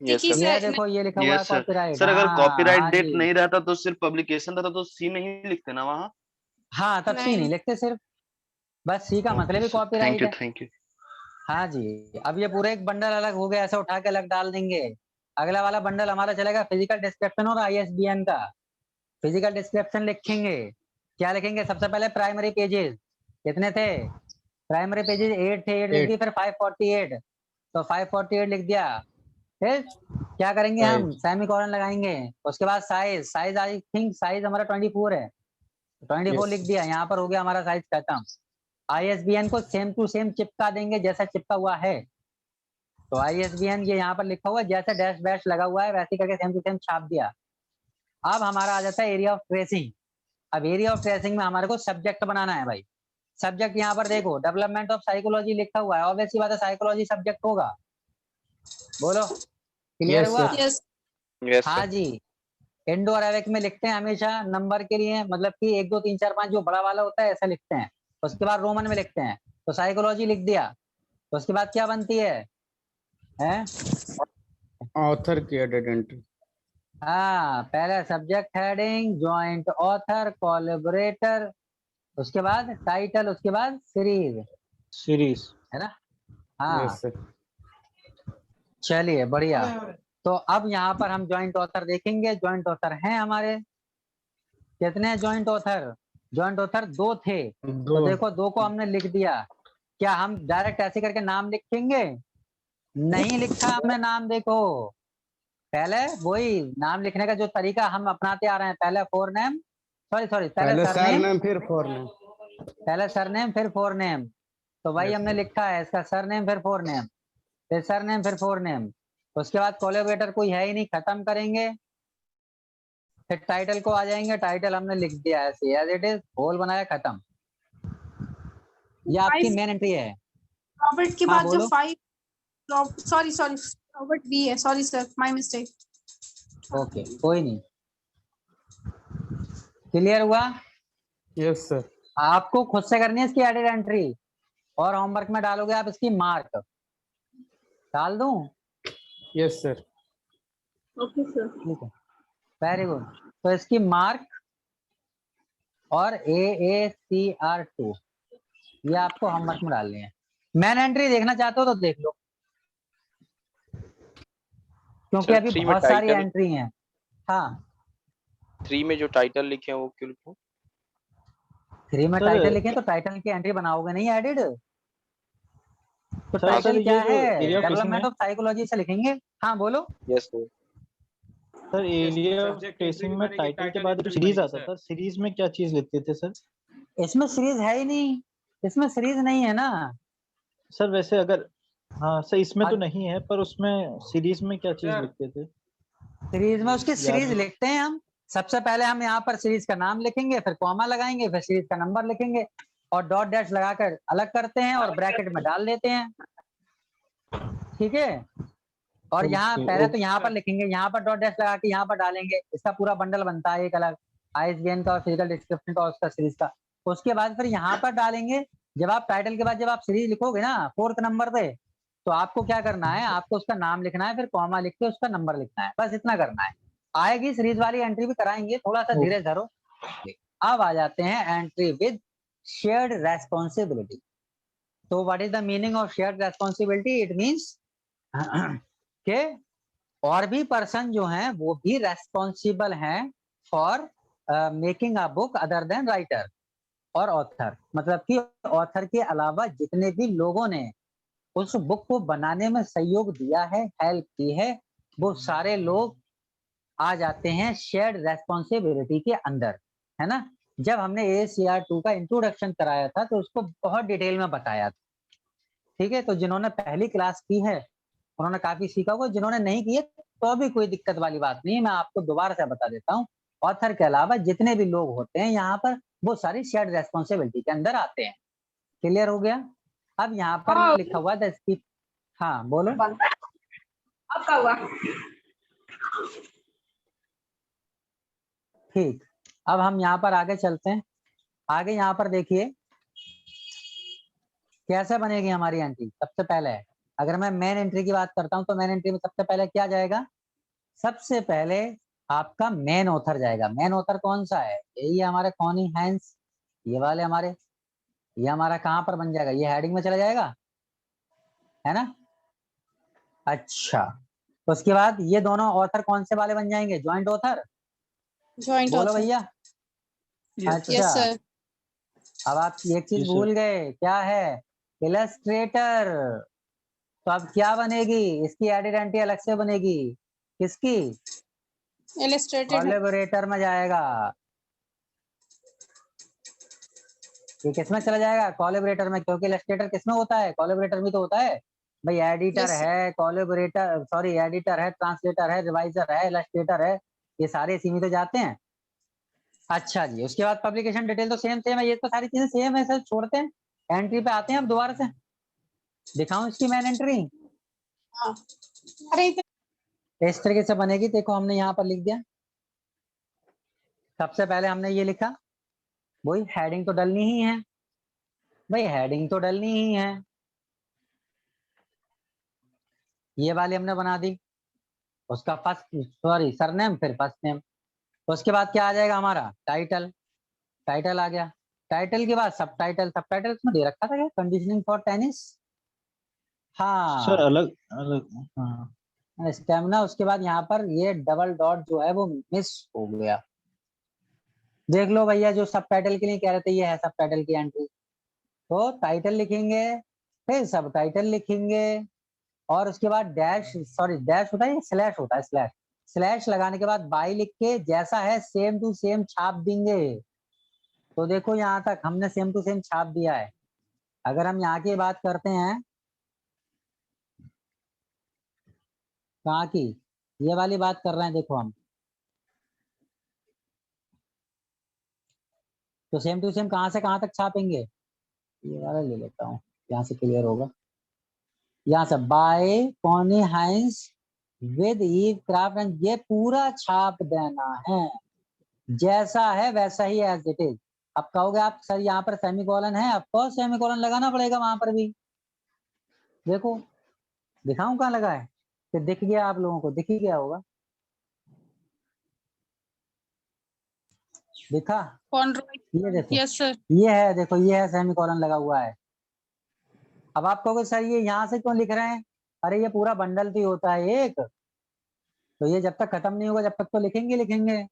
यस देखिए सर। ये सर, देखो ये लिखा हुआ है यस सर। कॉपीराइट। सर अगर हाँ कॉपीराइट हाँ डेट जी, नहीं रहता तो सिर्फ पब्लिकेशन रहता तो सी नहीं लिखते ना वहाँ। हाँ तब सी नहीं नहीं। लिखते सिर्फ, बस सी का मतलब ही थैंक कॉपीराइट यू है। Thank you. हाँ जी, अब ये पूरा एक बंडल अलग हो गया, ऐसे उठा के अलग डाल देंगे। अगला वाला बंडल हमारा चलेगा फिजिकल डिस्क्रिप्शन और ISBN का। फिजिकल डिस्क्रिप्शन लिखेंगे, क्या लिखेंगे? सबसे पहले प्राइमरी पेजेस कितने थे? प्राइमरी पेजेस 8 थे, 8 लिख दिए। फिर 548, तो 548 लिख दिया। फिर क्या करेंगे? हम सेमी कॉलन लगाएंगे। उसके बाद size, size I think size हमारा 24 है, 24 लिख दिया। यहाँ पर हो गया हमारा साइज खत्म। ISBN को सेम टू सेम चिपका देंगे जैसा चिपका हुआ है। तो ISBN ये यहाँ पर लिखा हुआ है, जैसे डैश बैश लगा हुआ है वैसे करके सेम टू सेम छाप दिया। अब हमारा आ जाता है एरिया ऑफ ट्रेसिंग। अब एरिया ऑफ ट्रेसिंग में हमारे को सब्जेक्ट बनाना है भाई। सब्जेक्ट यहाँ पर देखो डेवलपमेंट ऑफ साइकोलॉजी लिखा हुआ है, ऑब्वियस सी बात है साइकोलॉजी सब्जेक्ट होगा। बोलो, क्लियर Yes, हुआ? sir. यस। यस हाँ सर। जी। इंडोर अवेक में लिखते हैं हमेशा नंबर के लिए, मतलब कि 1 2 3 4 5 जो बड़ा वाला होता है ऐसा लिखते हैं। उसके बाद रोमन में लिखते हैं, तो साइकोलॉजी लिख दिया। तो उसके बाद क्या बनती है? हैं? ऑथर की एडेड एंट्री। हाँ, पहले subject heading, joint author, collaborator, उसके बाद टाइटल, उसके बाद सीरीज, सीरीज। है ना? हाँ Yes, sir. चलिए बढ़िया। तो अब यहाँ पर हम जॉइंट ऑथर देखेंगे। जॉइंट ऑथर हैं हमारे कितने? जॉइंट ऑथर, जॉइंट ऑथर 2 थे, तो दो। देखो 2 को हमने लिख दिया। क्या हम डायरेक्ट ऐसे करके नाम लिखेंगे? नहीं लिखा हमने नाम। देखो पहले वही नाम लिखने का जो तरीका हम अपनाते आ रहे हैं, पहले फोर नेम, सॉरी पहले पहले सरनेम, सरनेम फिर फोरनेम। पहले सरनेम फिर फोरनेम। तो भाई Yes, हमने sir. लिखा है इसका सरनेम फिर फोरनेम, फिर सरनेम फिर फोरनेम। उसके बाद कोलैबोरेटर कोई है ही नहीं, खत्म करेंगे। फिर टाइटल को आ जाएंगे, टाइटल हमने लिख दिया ऐसे एज इट इज, होल बनाया, खत्म। ये आपकी मेन एंट्री है। रॉबर्ट के हाँ, बाद जो बोलो। 5 सॉरी रॉबर्ट बी है, sorry sir, my mistake. Okay, कोई नहीं। क्लियर हुआ? Yes sir. आपको खुद से करनी है इसकी एडिट एंट्री, और होमवर्क में डालोगे आप इसकी मार्क। डाल दूं? Yes sir. Okay sir. ठीक है, वेरी गुड। तो इसकी मार्क और AACR2 ये आपको होमवर्क में डालनी है। मैन एंट्री देखना चाहते हो तो देख लो, क्योंकि सर अभी 3 में बहुत सारी टाइटल, एंट्री हैं। हाँ, 3 में जो टाइटल लिखे हैं वो क्यों लिखूं? 3 में सर, टाइटल लिखे तो टाइटल की एंट्री बनाओगे नहीं एडिट। तो सर, टाइटल ये क्या जो है, एरिया ऑफ ट्रेसिंग डेवलपमेंट है, ऑफ साइकोलॉजी से लिखेंगे। हाँ, बोलो। Yes sir. Sir area of tracing में टाइटल के बाद जो सीरीज आता था, सीरीज में क्या चीज लिखते थे सर? इसमें सीरीज है ही नहीं, इसमें सीरीज नहीं है ना। सर वैसे अगर, हाँ सर इसमें तो अब नहीं है, पर उसमें सीरीज में क्या चीज लिखते थे? सीरीज में उसकी सीरीज याद- लिखते हैं हम। सबसे पहले हम यहाँ पर सीरीज का नाम लिखेंगे, फिर कॉमा लगाएंगे, फिर सीरीज का नंबर लिखेंगे और डॉट डैश लगाकर अलग करते हैं और ब्रैकेट में डाल देते हैं। ठीक है, और यहाँ ओके, पहले तो यहाँ पर लिखेंगे, यहाँ पर डॉट डैश लगा के यहाँ पर डालेंगे, इसका पूरा बंडल बनता है एक अलग, ISBN का और फिजिकल डिस्क्रिप्शन का और उसका सीरीज का। उसके बाद फिर यहाँ पर डालेंगे। जब आप टाइटल के बाद जब आप सीरीज लिखोगे ना 4th नंबर पे, तो आपको क्या करना है, आपको उसका नाम लिखना है, फिर कॉमा लिख के उसका नंबर लिखना है, बस इतना करना है। आएगी सीरीज वाली एंट्री भी कराएंगे, थोड़ा सा धीरे धरो। अब आ जाते हैं एंट्री विद शेयर्ड रेस्पॉन्सिबिलिटी। तो what is the meaning of shared responsibility? It means के और भी पर्सन जो हैं वो भी रेस्पॉन्सिबल हैं for making a book other than writer और ऑथर। मतलब कि ऑथर के अलावा जितने भी लोगों ने उस बुक को बनाने में सहयोग दिया है, हेल्प की है, वो सारे लोग आ जाते हैं शेयर्ड रेस्पॉन्सिबिलिटी के अंदर, है ना। जब हमने AACR2 का इंट्रोडक्शन कराया था तो उसको बहुत डिटेल में बताया था। ठीक है, तो जिन्होंने पहली क्लास की है उन्होंने काफी सीखा होगा, जिन्होंने नहीं की है तो भी कोई दिक्कत वाली बात नहीं है, मैं आपको दोबारा से बता देता हूँ। ऑथर के अलावा जितने भी लोग होते हैं यहाँ पर वो सारी शेयर्ड रेस्पॉन्सिबिलिटी के अंदर आते हैं। क्लियर हो गया? अब यहाँ पर लिखा हुआ था इसकी, हाँ बोलो। आपका हुआ। ठीक, अब हम यहाँ पर आगे चलते हैं। आगे यहाँ पर देखिए कैसे बनेगी हमारी एंट्री। सबसे पहले अगर मैं मेन एंट्री की बात करता हूँ तो मेन एंट्री में सबसे पहले क्या जाएगा, सबसे पहले आपका मेन ऑथर जाएगा। मेन ऑथर कौन सा है? यही है हमारे कॉनी हैंस, ये वाले हमारे। ये हमारा कहाँ पर बन जाएगा, ये हेडिंग में चला जाएगा, है ना। अच्छा, तो उसके बाद ये दोनों ऑथर कौन से वाले बन जाएंगे? Joint author. जॉइंट बोलो ऑथर। भैया। यस अच्छा, सर। अब आप एक चीज जी, सर। भूल गए, क्या है? इलस्ट्रेटर। तो अब क्या बनेगी, इसकी एडिट एंट्री अलग से बनेगी। किसकी? इलस्ट्रेटेड है। कोलैबोरेटर में जाएगा। ये किसमें चला जाएगा? कोलैबोरेटर में, क्योंकि इलस्ट्रेटर किसमें होता है? कोलैबोरेटर में तो होता है भाई। एडिटर Yes, है, कोलैबोरेटर सॉरी एडिटर है, ट्रांसलेटर है, रिवाइजर है, इलस्ट्रेटर है, ये सारे इसी में तो जाते हैं। अच्छा जी, उसके बाद पब्लिकेशन डिटेल तो सेम सेम है, ये तो सारी चीजें सेम है सर। छोड़ते हैं एंट्री पे, आते हैं अब दोबारा से। दिखाऊं इसकी मैन एंट्री? हाँ। अरे इस तरीके से बनेगी, देखो हमने यहाँ पर लिख दिया। सबसे पहले हमने ये लिखा, वही हेडिंग तो डलनी ही है भाई, हेडिंग तो डलनी ही है। ये वाली हमने बना दी, उसका फर्स्ट सॉरी सरनेम फिर फर्स्ट नेम। उसके बाद क्या आ जाएगा हमारा? टाइटल। टाइटल आ गया। टाइटल के बाद सब टाइटल। सब टाइटल इसमें दे रखा था क्या? Conditioning for tennis. सर हाँ, अलग अलग, हाँ स्टेमिना। उसके बाद यहाँ पर ये डबल डॉट जो है वो मिस हो गया। देख लो भैया, जो सब टाइटल के लिए कह रहे थे ये है सब टाइटल की एंट्री। तो टाइटल लिखेंगे, फिर सब टाइटल लिखेंगे, और उसके बाद डैश, सॉरी डैश होता है या स्लैश होता है? स्लैश। स्लैश लगाने के बाद बाई लिख के जैसा है सेम टू सेम छाप देंगे। तो देखो यहाँ तक हमने सेम टू सेम छाप दिया है। अगर हम यहाँ की बात करते हैं, कहाँ की, ये वाली बात कर रहे हैं देखो हम, तो सेम टू सेम कहाँ से कहाँ तक छापेंगे, ये वाला ले लेता हूँ, यहाँ से क्लियर होगा। यहाँ से by Connie Hines with Eve Kraft and ये पूरा छाप देना है, जैसा है वैसा ही एज इट इज। अब कहोगे आप सर यहाँ पर सेमीकोलन है, आपको सेमीकोलन लगाना पड़ेगा वहां पर भी। देखो दिखाऊं कहाँ लगा है, कि दिख गया आप लोगों को, दिख ही गया होगा, दिखा, ये देखो, यस सर। ये है, देखो ये है सेमीकोलन लगा हुआ है। अब आप कहोगे सर ये यहाँ से क्यों लिख रहे हैं, अरे ये पूरा बंडल भी होता है एक, तो ये जब तक खत्म नहीं होगा जब तक तो लिखेंगे लिखेंगे।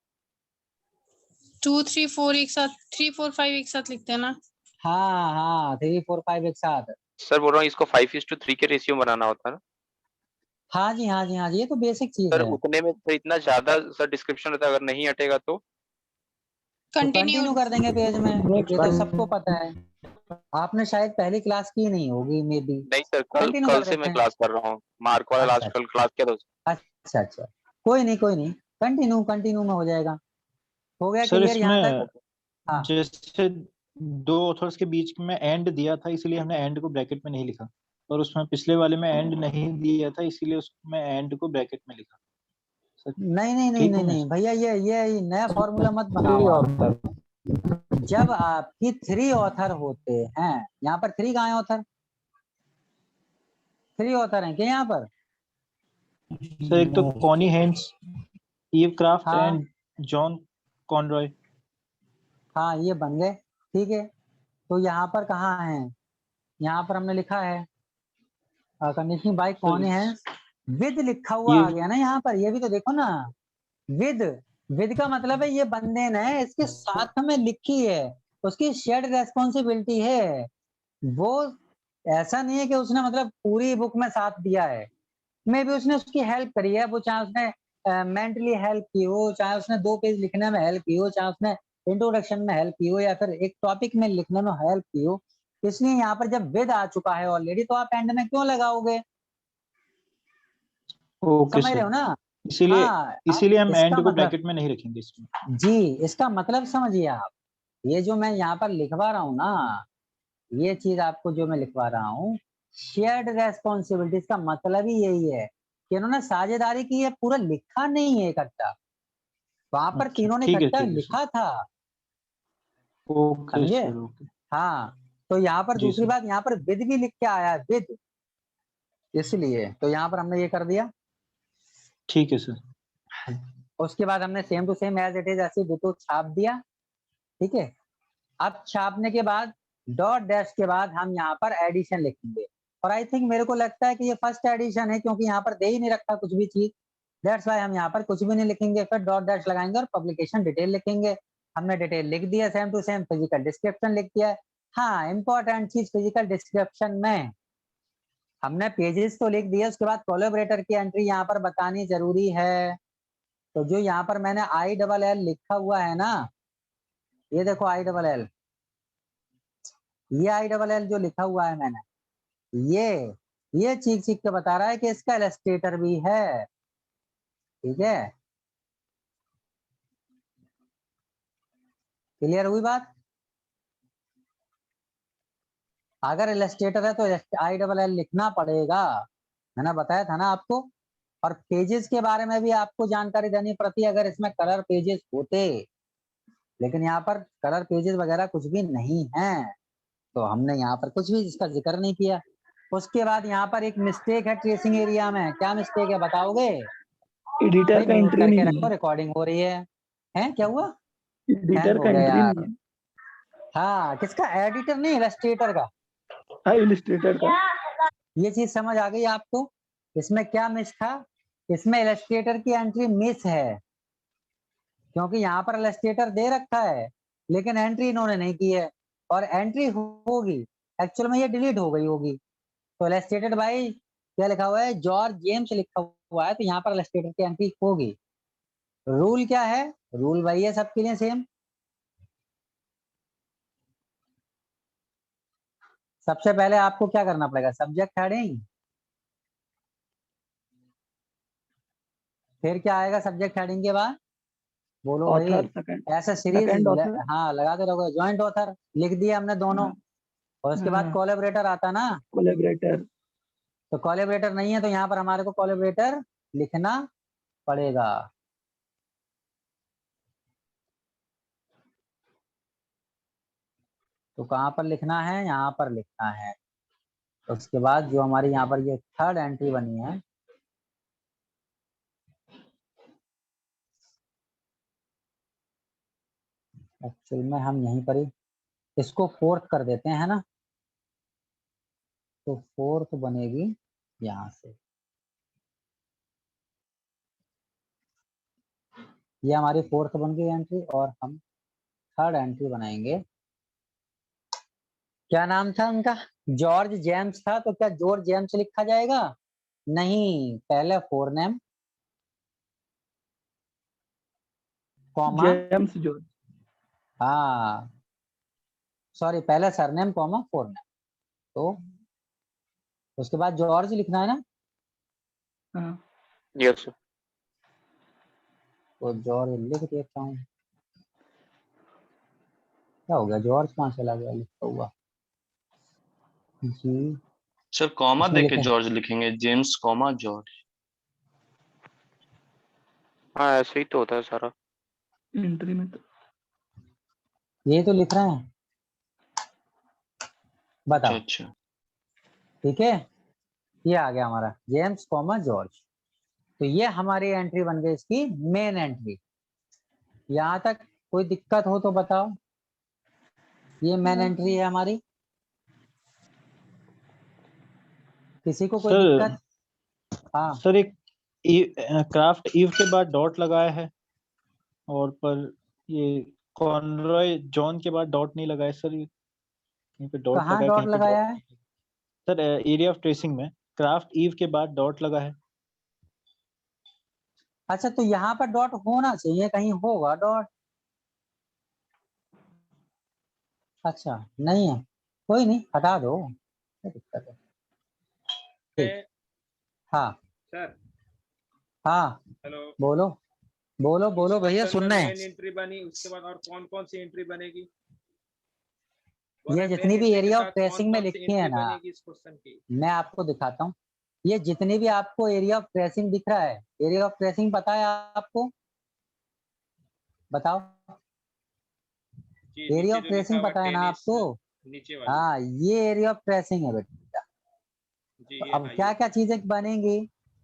2 3 4 एक साथ, 3 4 5 एक साथ लिखते हैं ना। हाँ हाँ 3 4 5 एक साथ। सर बोल रहा हूँ इसको 5:3 के रेशियो बनाना होता है ना। हाँ जी हाँ जी हाँ जी, ये तो बेसिक चीज सर है। उतने में तो इतना ज्यादा सर डिस्क्रिप्शन रहता है, अगर नहीं हटेगा तो कंटिन्यू कर देंगे पेज में, ये तो सबको पता है। आपने शायद पहली क्लास की नहीं होगी मे बी। नहीं सर, कल Continue कल कर से देते मैं हैं। क्लास कर रहा हूँ, मार्क वाला अच्छा, लास्ट कल क्लास किया था। अच्छा अच्छा, कोई नहीं, कंटिन्यू में हो जाएगा। हो गया सर क्लियर यहाँ इसमें तक? हाँ जैसे दो ऑथर्स के बीच में एंड दिया था इसलिए हमने एंड को ब्रैकेट में नहीं लिखा, और उसमें पिछले वाले में एंड नहीं दिया था इसीलिए उसमें एंड को ब्रैकेट में लिखा। सर ठीक हूँ मैं? भैया, ये नया फॉर्मूला मत बनाओ आप। जब आपकी 3 ऑथर होते हैं, यहाँ पर 3 कहाँ है ऑथर, 3 ऑथर हैं क्या यहाँ पर? सर एक तो कॉनी हेंस, ईव क्राफ्ट हाँ। And John Conroy. हाँ ये बन गए, ठीक है। तो यहाँ पर कहाँ है, यहाँ पर हमने लिखा है कंडीशनिंग बाय कौन है, विद लिखा हुआ आ गया ना यहाँ पर, ये भी तो देखो ना, विद का मतलब है ये बंदे ने इसके साथ में लिखी है, उसकी शेयर्ड रेस्पॉन्सिबिलिटी है। वो ऐसा नहीं है कि उसने मतलब पूरी बुक में साथ दिया है, मे भी उसने उसकी हेल्प करी है, वो चाहे उसने मेंटली हेल्प की हो, चाहे उसने 2 पेज लिखने में हेल्प की हो, चाहे उसने इंट्रोडक्शन में हेल्प की हो, या फिर एक टॉपिक में लिखने में हेल्प की हो। इसलिए यहाँ पर जब विद आ चुका है ऑलरेडी, तो आप एंड में क्यों लगाओगे? ओके समझ रहे हो सर, ना? इसीलिए हाँ, इसीलिए हम इसका एंड को मतलब, ब्रैकेट में नहीं रखेंगे इसमें। जी इसका मतलब समझिए आप, ये जो मैं यहाँ पर लिखवा रहा हूँ ना, ये चीज आपको जो मैं लिखवा रहा हूँ, शेयर्ड रेस्पॉन्सिबिलिटीज का मतलब ही यही है कि इन्होंने साझेदारी की है, पूरा लिखा नहीं है इकट्ठा, वहां पर अच्छा, तीनों ने ठीक है इकट्ठा ठीक है सर। लिखा था, ओके समझे? Sir, okay. हाँ, तो यहाँ पर जी दूसरी सर। बात, यहाँ पर विद भी लिख के आया है, विद, इसलिए तो यहाँ पर हमने ये कर दिया। ठीक है सर। उसके बाद हमने same to same as it is ऐसे डिटो छाप दिया, ठीक है। अब छापने के बाद डॉट डैश के बाद हम यहाँ पर एडिशन लिखेंगे, और आई थिंक मेरे को लगता है कि ये फर्स्ट एडिशन है, क्योंकि यहाँ पर दे ही नहीं रखा कुछ भी चीज, दैट्स वाई हम यहाँ पर कुछ भी नहीं लिखेंगे, फिर डॉट डैश लगाएंगे और पब्लिकेशन डिटेल लिखेंगे। हमने डिटेल लिख दिया, same to same physical description लिख दिया है। हाँ, इंपॉर्टेंट चीज फिजिकल डिस्क्रिप्शन में हमने पेजेस तो लिख दिए, उसके बाद कोलैबोरेटर की एंट्री यहाँ पर बतानी जरूरी है। तो जो यहाँ पर मैंने ILL लिखा हुआ है ना, ये देखो ILL, ये ILL जो लिखा हुआ है मैंने, ये चीख चीख के बता रहा है कि इसका इलस्ट्रेटर भी है, ठीक है। क्लियर हुई बात? अगर इलस्ट्रेटर है तो ILL लिखना पड़ेगा, मैंने बताया था ना आपको। और पेजेस के बारे में भी आपको जानकारी देनी पड़ती है अगर इसमें कलर पेजेस होते, लेकिन यहाँ पर कलर पेजेस वगैरह कुछ भी नहीं है, तो हमने यहाँ पर कुछ भी इसका जिक्र नहीं किया। उसके बाद यहाँ पर एक मिस्टेक है ट्रेसिंग एरिया में, क्या मिस्टेक है बताओगे? एडिटर का म्यूट एंट्री करके नहीं रखो, है, रिकॉर्डिंग हो रही है। हैं क्या हुआ? एडिटर हैंग हो का गया एंट्री यार। नहीं है। हाँ, किसका? एडिटर नहीं, इलस्ट्रेटर का। हाँ, इलस्ट्रेटर का। ये चीज समझ आ गई आपको? इसमें क्या मिस था? इसमें इलस्ट्रेटर की एंट्री मिस है, क्योंकि यहाँ पर इलस्ट्रेटर दे रखा है लेकिन एंट्री इन्होंने नहीं की है, और एंट्री होगी एक्चुअल में ये डिलीट हो गई होगी। तो इलस्ट्रेटेड बाय क्या लिखा हुआ है, जॉर्ज जेम्स लिखा हुआ है, तो यहाँ पर इलस्ट्रेटर की एंट्री होगी। रूल क्या है? रूल वही है सबके लिए सेम। सबसे पहले आपको क्या करना पड़ेगा? सब्जेक्ट हेडिंग, फिर क्या आएगा सब्जेक्ट हेडिंग के बाद? बोलो भाई। ऑथर सेकंड ऐसे सीरीज सेकंड ऑथर हाँ लगाते रहोगे। ज्वाइंट ऑथर लिख दिया हमने दोनों, और उसके बाद कोलैबोरेटर आता ना। कोलैबोरेटर तो कोलैबोरेटर नहीं है तो यहाँ पर हमारे को कोलैबोरेटर लिखना पड़ेगा। तो कहाँ पर लिखना है? यहाँ पर लिखना है। उसके बाद जो हमारी यहाँ पर ये थर्ड एंट्री बनी है, एक्चुअल में हम यहीं पर ही इसको फोर्थ कर देते हैं, है ना। तो फोर्थ बनेगी यहाँ से। ये हमारी फोर्थ बन गई एंट्री, और हम थर्ड एंट्री बनाएंगे। क्या नाम था उनका? जॉर्ज जेम्स था, तो क्या जॉर्ज जेम्स लिखा जाएगा? नहीं, पहले फोरनेम कॉमा, जेम्स जॉर्ज हाँ सॉरी, पहले सरनेम कॉमा फोरनेम। तो उसके बाद जॉर्ज लिखना है ना। हाँ यस सर। तो जॉर्ज लिख देता हूँ। क्या हो गया? जॉर्ज कहाँ चला गया लिखा हुआ? जी सर कॉमा इसमें देके लिखे जॉर्ज लिखेंगे, जेम्स कॉमा जॉर्ज। हाँ ऐसे ही तो होता है सारा। एंट्री में तो ये तो लिख रहे हैं, अच्छा बताओ। अच्छा। ठीक है, ये आ गया हमारा जेम्स कॉमा जॉर्ज। तो ये हमारी एंट्री बन गई, इसकी मेन एंट्री। यहाँ तक कोई दिक्कत हो तो बताओ। ये मेन एंट्री है हमारी, किसी को कोई सर दिक्कत? हाँ सर एक क्राफ्ट ईव के बाद डॉट लगाया है, और पर ये कॉनरॉय जॉन के बाद डॉट नहीं लगाया सर। कहीं पे डॉट कहाँ लगा है, डॉट कहीं पे लगाया डॉट है? नहीं लगा। सर एरिया ऑफ ट्रेसिंग में क्राफ्ट ईव के बाद डॉट लगा है। अच्छा, तो यहाँ पर डॉट होना चाहिए, कहीं होगा डॉट। अच्छा नहीं है, कोई नहीं, हटा दो, क्या दिक्कत है। ठीक, हाँ सर हाँ हेलो। बोलो बोलो बोलो भैया, क्वेश्चन में सुनना है। मेन एंट्री बनी, उसके बाद और कौन कौन सी एंट्री बनेगी? ये जितनी भी एरिया ऑफ ट्रेसिंग में लिखी है ना, बनेगी इस क्वेश्चन की? मैं आपको दिखाता हूँ। ये जितनी भी आपको एरिया ऑफ ट्रेसिंग दिख रहा है, एरिया ऑफ ट्रेसिंग पता है आपको? बताओ। जी एरिया नीचे ऑफ जो लिखा ट्रेसिंग हुआ पता है ना टेनिस, आपको? नीचे वाली। हाँ, ये एरिया ऑफ ट्रेसिंग है बेटा। जी तो ये अब हाँ क्या ये क्या चीजें बनेंगी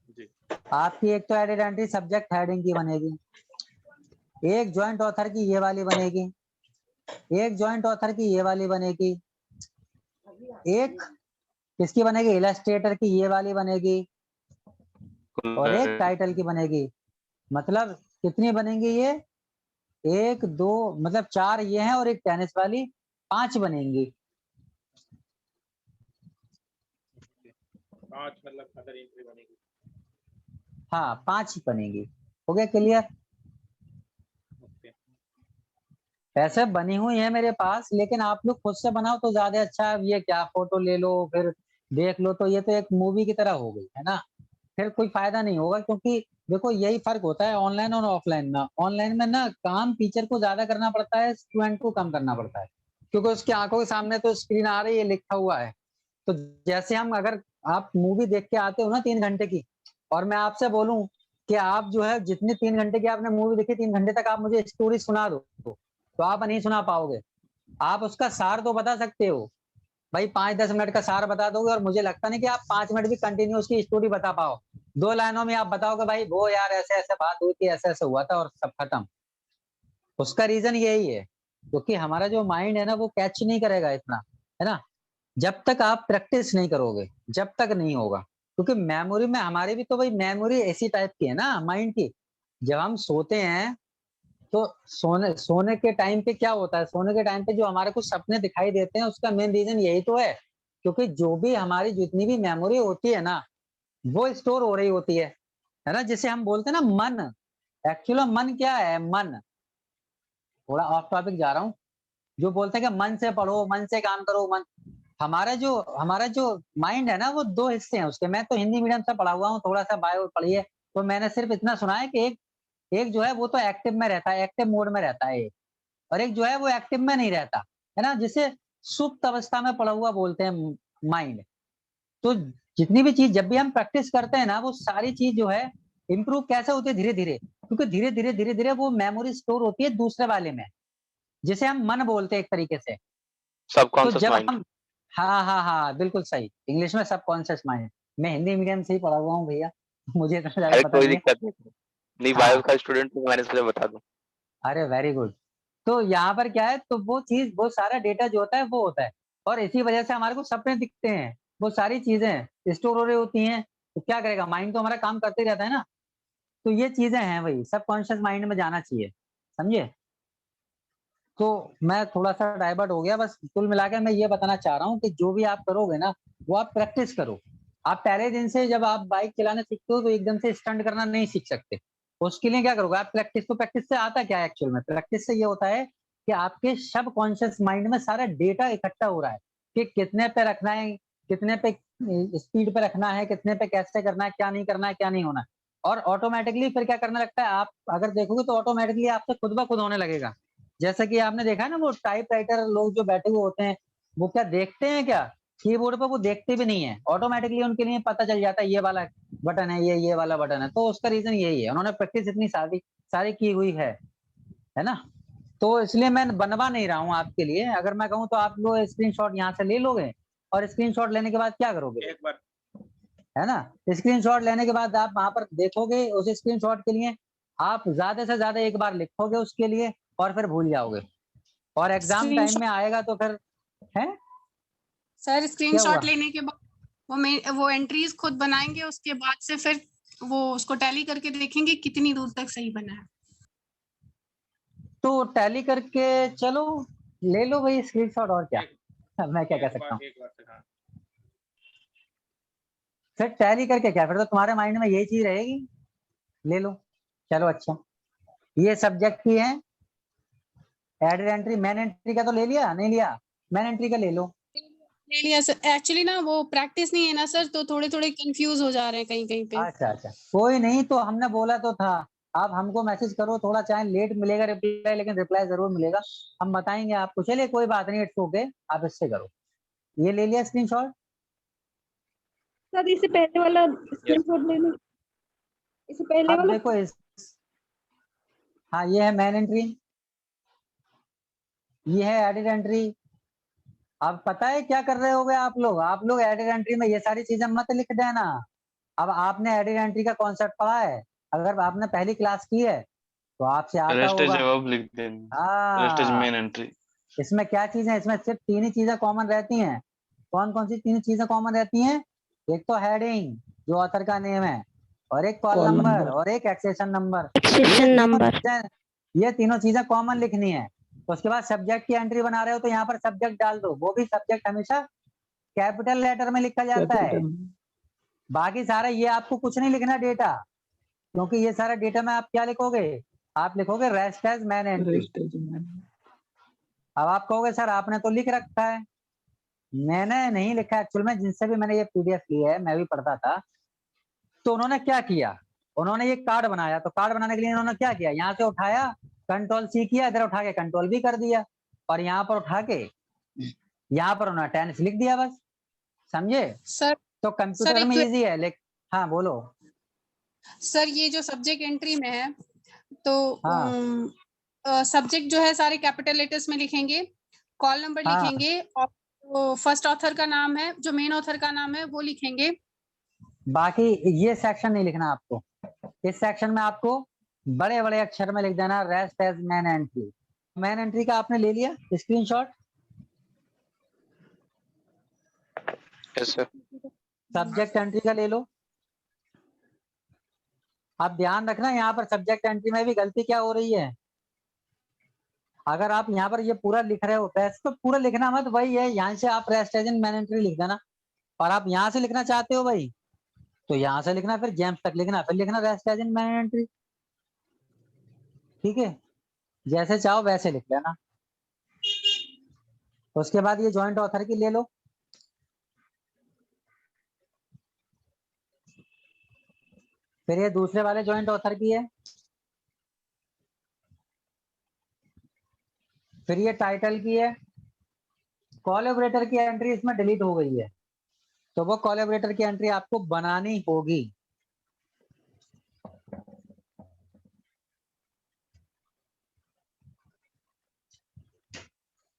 जी आपकी? एक तो एडेड एंट्री सब्जेक्ट हेडिंग की बनेगी, एक ज्वाइंट ऑथर की ये वाली बनेगी, एक ज्वाइंट ऑथर की ये वाली बनेगी, एक किसकी बनेगी? इलस्ट्रेटर की ये वाली बनेगी, और एक टाइटल की बनेगी। मतलब कितनी बनेंगी ये? एक दो, मतलब चार ये हैं, और एक टेनिस वाली, पांच बनेंगी। 5 मतलब अदर एंट्री बनेगी। हाँ, पांच ही बनेंगी। हो गया क्लियर? ओके ऐसे बनी हुई है मेरे पास, लेकिन आप लोग खुद से बनाओ तो ज्यादा अच्छा है। ये क्या, फोटो ले लो फिर देख लो, तो ये तो एक मूवी की तरह हो गई है ना, फिर कोई फायदा नहीं होगा। क्योंकि देखो यही फर्क होता है ऑनलाइन और ऑफलाइन में। ऑनलाइन में ना काम टीचर को ज्यादा करना पड़ता है, स्टूडेंट को कम करना पड़ता है, क्योंकि उसकी आंखों के सामने तो स्क्रीन आ रही है, लिखा हुआ है। तो जैसे हम, अगर आप मूवी देख के आते हो ना 3 घंटे की, और मैं आपसे बोलूं कि आप जो है जितनी 3 घंटे की आपने मूवी देखी, 3 घंटे तक आप मुझे स्टोरी सुना दो, तो आप नहीं सुना पाओगे। आप उसका सार तो बता सकते हो भाई, 5-10 मिनट का सार बता दोगे, और मुझे लगता नहीं कि आप 5 मिनट भी कंटिन्यू उसकी स्टोरी बता पाओ। 2 लाइनों में आप बताओगे भाई वो यार ऐसे ऐसे बात हुई थी, ऐसे ऐसे हुआ था, और सब खत्म। उसका रीजन यही है, क्योंकि हमारा जो माइंड है ना, वो कैच नहीं करेगा इतना, है ना। जब तक आप प्रैक्टिस नहीं करोगे, जब तक नहीं होगा। क्योंकि मेमोरी में हमारी भी तो भाई मेमोरी ऐसी टाइप की है ना माइंड की। जब हम सोते हैं तो सोने सोने के टाइम पे क्या होता है? सोने के टाइम पे जो हमारे कुछ सपने दिखाई देते हैं, उसका मेन रीजन यही तो है। क्योंकि जो भी हमारी जितनी भी मेमोरी होती है ना, वो स्टोर हो रही होती है ना, जिसे हम बोलते हैं ना मन। एक्चुअली मन क्या है, मन, थोड़ा ऑफ टॉपिक जा रहा हूँ, जो बोलते हैं कि मन से पढ़ो, मन से काम करो, मन, हमारा जो माइंड है ना, वो दो हिस्से हैं उसके। मैं तो हिंदी मीडियम से पढ़ा हुआ हूँ, थोड़ा सा बायो पढ़ी है, तो मैंने सिर्फ इतना सुना है कि एक जो है वो तो एक्टिव में रहता है, एक्टिव मोड में रहता है, और एक जो है वो एक्टिव में नहीं रहता है ना, जिसे सुप्त अवस्था में पड़ा हुआ बोलते हैं माइंड। तो जितनी भी चीज जब भी हम प्रैक्टिस करते हैं ना, वो सारी चीज जो है इम्प्रूव कैसे होती है, धीरे धीरे, क्योंकि धीरे धीरे वो मेमोरी स्टोर होती है दूसरे वाले में, जिसे हम मन बोलते हैं एक तरीके से। तो सबकॉन्शियस जब माइंड। हम, हाँ बिल्कुल सही, इंग्लिश में सबकॉन्शियस माइंड। मैं हिंदी मीडियम से ही पढ़ा हुआ हूँ भैया, मुझे इतना ज्यादा अरे पता कोई नहीं है। दिक्कत नहीं, नहीं हाँ, बायो का स्टूडेंट तो मैंने सोचा बता दूं। अरे वेरी गुड। तो यहाँ पर क्या है, तो वो चीज, वो सारा डेटा जो होता है वो होता है, और इसी वजह से हमारे को सपने दिखते हैं, वो सारी चीजें स्टोर हो रही होती हैं। तो क्या करेगा, माइंड तो हमारा काम करते ही रहता है ना। तो ये चीजें हैं वही, सबकॉन्शियस माइंड में जाना चाहिए, समझे। तो मैं थोड़ा सा डाइवर्ट हो गया, बस कुल मिला के मैं ये बताना चाह रहा हूँ कि जो भी आप करोगे ना, वो आप प्रैक्टिस करो। आप पहले दिन से जब आप बाइक चलाना सीखते हो तो एकदम से स्टंट करना नहीं सीख सकते। उसके लिए क्या करोगे आप, प्रैक्टिस। तो प्रैक्टिस से आता क्या है एक्चुअल में, प्रैक्टिस से ये होता है कि आपके सब कॉन्शियस माइंड में सारा डेटा इकट्ठा हो रहा है कि कितने पे रखना है, कितने पे स्पीड पे रखना है, कितने पे कैसे करना है, क्या नहीं करना है, क्या नहीं होना है। और ऑटोमेटिकली फिर क्या करने लगता है, आप अगर देखोगे तो ऑटोमेटिकली आपसे खुद ब खुद होने लगेगा। जैसा कि आपने देखा है ना, वो टाइप राइटर लोग जो बैठे हुए होते हैं, वो क्या देखते हैं, क्या कीबोर्ड पर वो देखते भी नहीं है, ऑटोमेटिकली उनके लिए पता चल जाता है ये वाला बटन है, ये वाला बटन है। तो उसका रीजन यही है, उन्होंने प्रैक्टिस इतनी सारी सारी की हुई है ना। तो इसलिए मैं बनवा नहीं रहा हूँ आपके लिए। अगर मैं कहूँ तो आप लोग स्क्रीनशॉट यहाँ से ले लोगे, और स्क्रीनशॉट लेने के बाद क्या करोगे, एक बार है ना, स्क्रीनशॉट लेने के बाद आप वहां पर देखोगे, उस स्क्रीनशॉट के लिए आप ज्यादा से ज्यादा एक बार लिखोगे उसके लिए, और फिर भूल जाओगे, और एग्जाम टाइम में आएगा तो फिर है। सर क्या स्क्रीनशॉट हुआ, लेने के बाद वो एंट्रीज खुद बनाएंगे, उसके बाद से फिर वो उसको टैली करके देखेंगे कितनी दूर तक सही बना है। तो टैली करके चलो ले लो भाई स्क्रीनशॉट, और क्या मैं क्या कह सकता हूँ। फिर टैली करके क्या, फिर तो तुम्हारे माइंड में यही चीज रहेगी, ले लो। चलो अच्छा, ये सब्जेक्ट की है, एडेड एंट्री, मैन एंट्री का तो ले लिया, नहीं लिया, मैन एंट्री का ले लो। ले लिया सर, एक्चुअली ना वो प्रैक्टिस नहीं है ना सर, तो थोड़े थोड़े कंफ्यूज हो जा रहे हैं कहीं कहीं पे। अच्छा, कोई नहीं, तो हमने बोला तो था, आप हमको मैसेज करो, थोड़ा चाहे लेट मिलेगा रिप्लाई, लेकिन रिप्लाई जरूर मिलेगा, हम बताएंगे आपको। चलिए कोई बात नहीं, इट्स ओके, आप इससे करो। ये ले लिया स्क्रीनशॉट। सर इससे पहले वाला स्क्रीनशॉट ले लो, इससे पहले अब वाला। देखो हाँ ये है मैन एंट्री, ये है एडिट एंट्री। अब पता है क्या कर रहे होगे आप लोग एडिट एंट्री में ये सारी चीजें मत लिख देना। अब आपने एडिट एंट्री का कॉन्सेप्ट पढ़ा है, अगर आपने पहली क्लास की है तो आपसे आता रेस्ट एज होगा। अब लिख देना, रेस्ट एज हाँ, मेन एंट्री। इसमें क्या चीजें, इसमें सिर्फ तीन ही चीजें कॉमन रहती हैं। कौन कौन सी तीन चीजें कॉमन रहती हैं, एक तो हेडिंग जो ऑथर का नेम है, और एक कॉल कॉल नंबर, नंबर। और एक एक्सेशन नंबर। Accession number. ये तीनों चीजें कॉमन लिखनी है। तो उसके बाद सब्जेक्ट की एंट्री बना रहे हो तो यहाँ पर सब्जेक्ट डाल दो, वो भी सब्जेक्ट हमेशा कैपिटल लेटर में लिखा जाता है। कैपिटल। बाकी सारा ये आपको कुछ नहीं लिखना डेटा, क्योंकि ये सारा डेटा में आप क्या लिखोगे, आप लिखोगे rest as main entry. Rest as main. अब आप कहोगे सर आपने तो लिख रखा है, मैंने नहीं लिखा एक्चुअल में, जिनसे भी मैंने ये पीडीएफ ली है, मैं भी पढ़ता था। तो उन्होंने क्या किया, उन्होंने ये कार्ड बनाया, तो कार्ड बनाने के लिए उन्होंने क्या किया, यहाँ से उठाया कंट्रोल सी किया, इधर उठा के कंट्रोल भी कर दिया, और यहाँ पर उठा के यहाँ पर उन्होंने टेंस लिख दिया, बस, समझे। सर तो कंप्यूटर में इजी है, लेकिन हाँ बोलो। सर ये जो सब्जेक्ट एंट्री में है, तो हाँ। सब्जेक्ट जो है सारे कैपिटल लेटर्स में लिखेंगे, कॉल नंबर हाँ। लिखेंगे, और फर्स्ट ऑथर का नाम है, जो मेन ऑथर का नाम है वो लिखेंगे। बाकी ये सेक्शन नहीं लिखना आपको, इस सेक्शन में आपको बड़े बड़े अक्षर में लिख देना rest as main entry. Main entry का आपने ले लिया screenshot. Yes sir. Subject entry का ले लो। आप ध्यान रखना यहाँ पर सब्जेक्ट एंट्री में भी गलती क्या हो रही है, अगर आप यहाँ पर ये पूरा लिख रहे हो वैसे तो पूरा लिखना मत, वही है यहाँ से आप रेस्ट एज मैन एंट्री लिख देना। और आप यहाँ से लिखना चाहते हो भाई, तो यहाँ से लिखना, फिर जेम्स तक लिखना, फिर लिखना रेस्ट एज मैन एंट्री। ठीक है, जैसे चाहो वैसे लिख लेना। उसके बाद ये जॉइंट ऑथर की ले लो, फिर ये दूसरे वाले जॉइंट ऑथर की है, फिर ये टाइटल की है। कोलैबोरेटर की एंट्री इसमें डिलीट हो गई है, तो वो कोलैबोरेटर की एंट्री आपको बनानी होगी।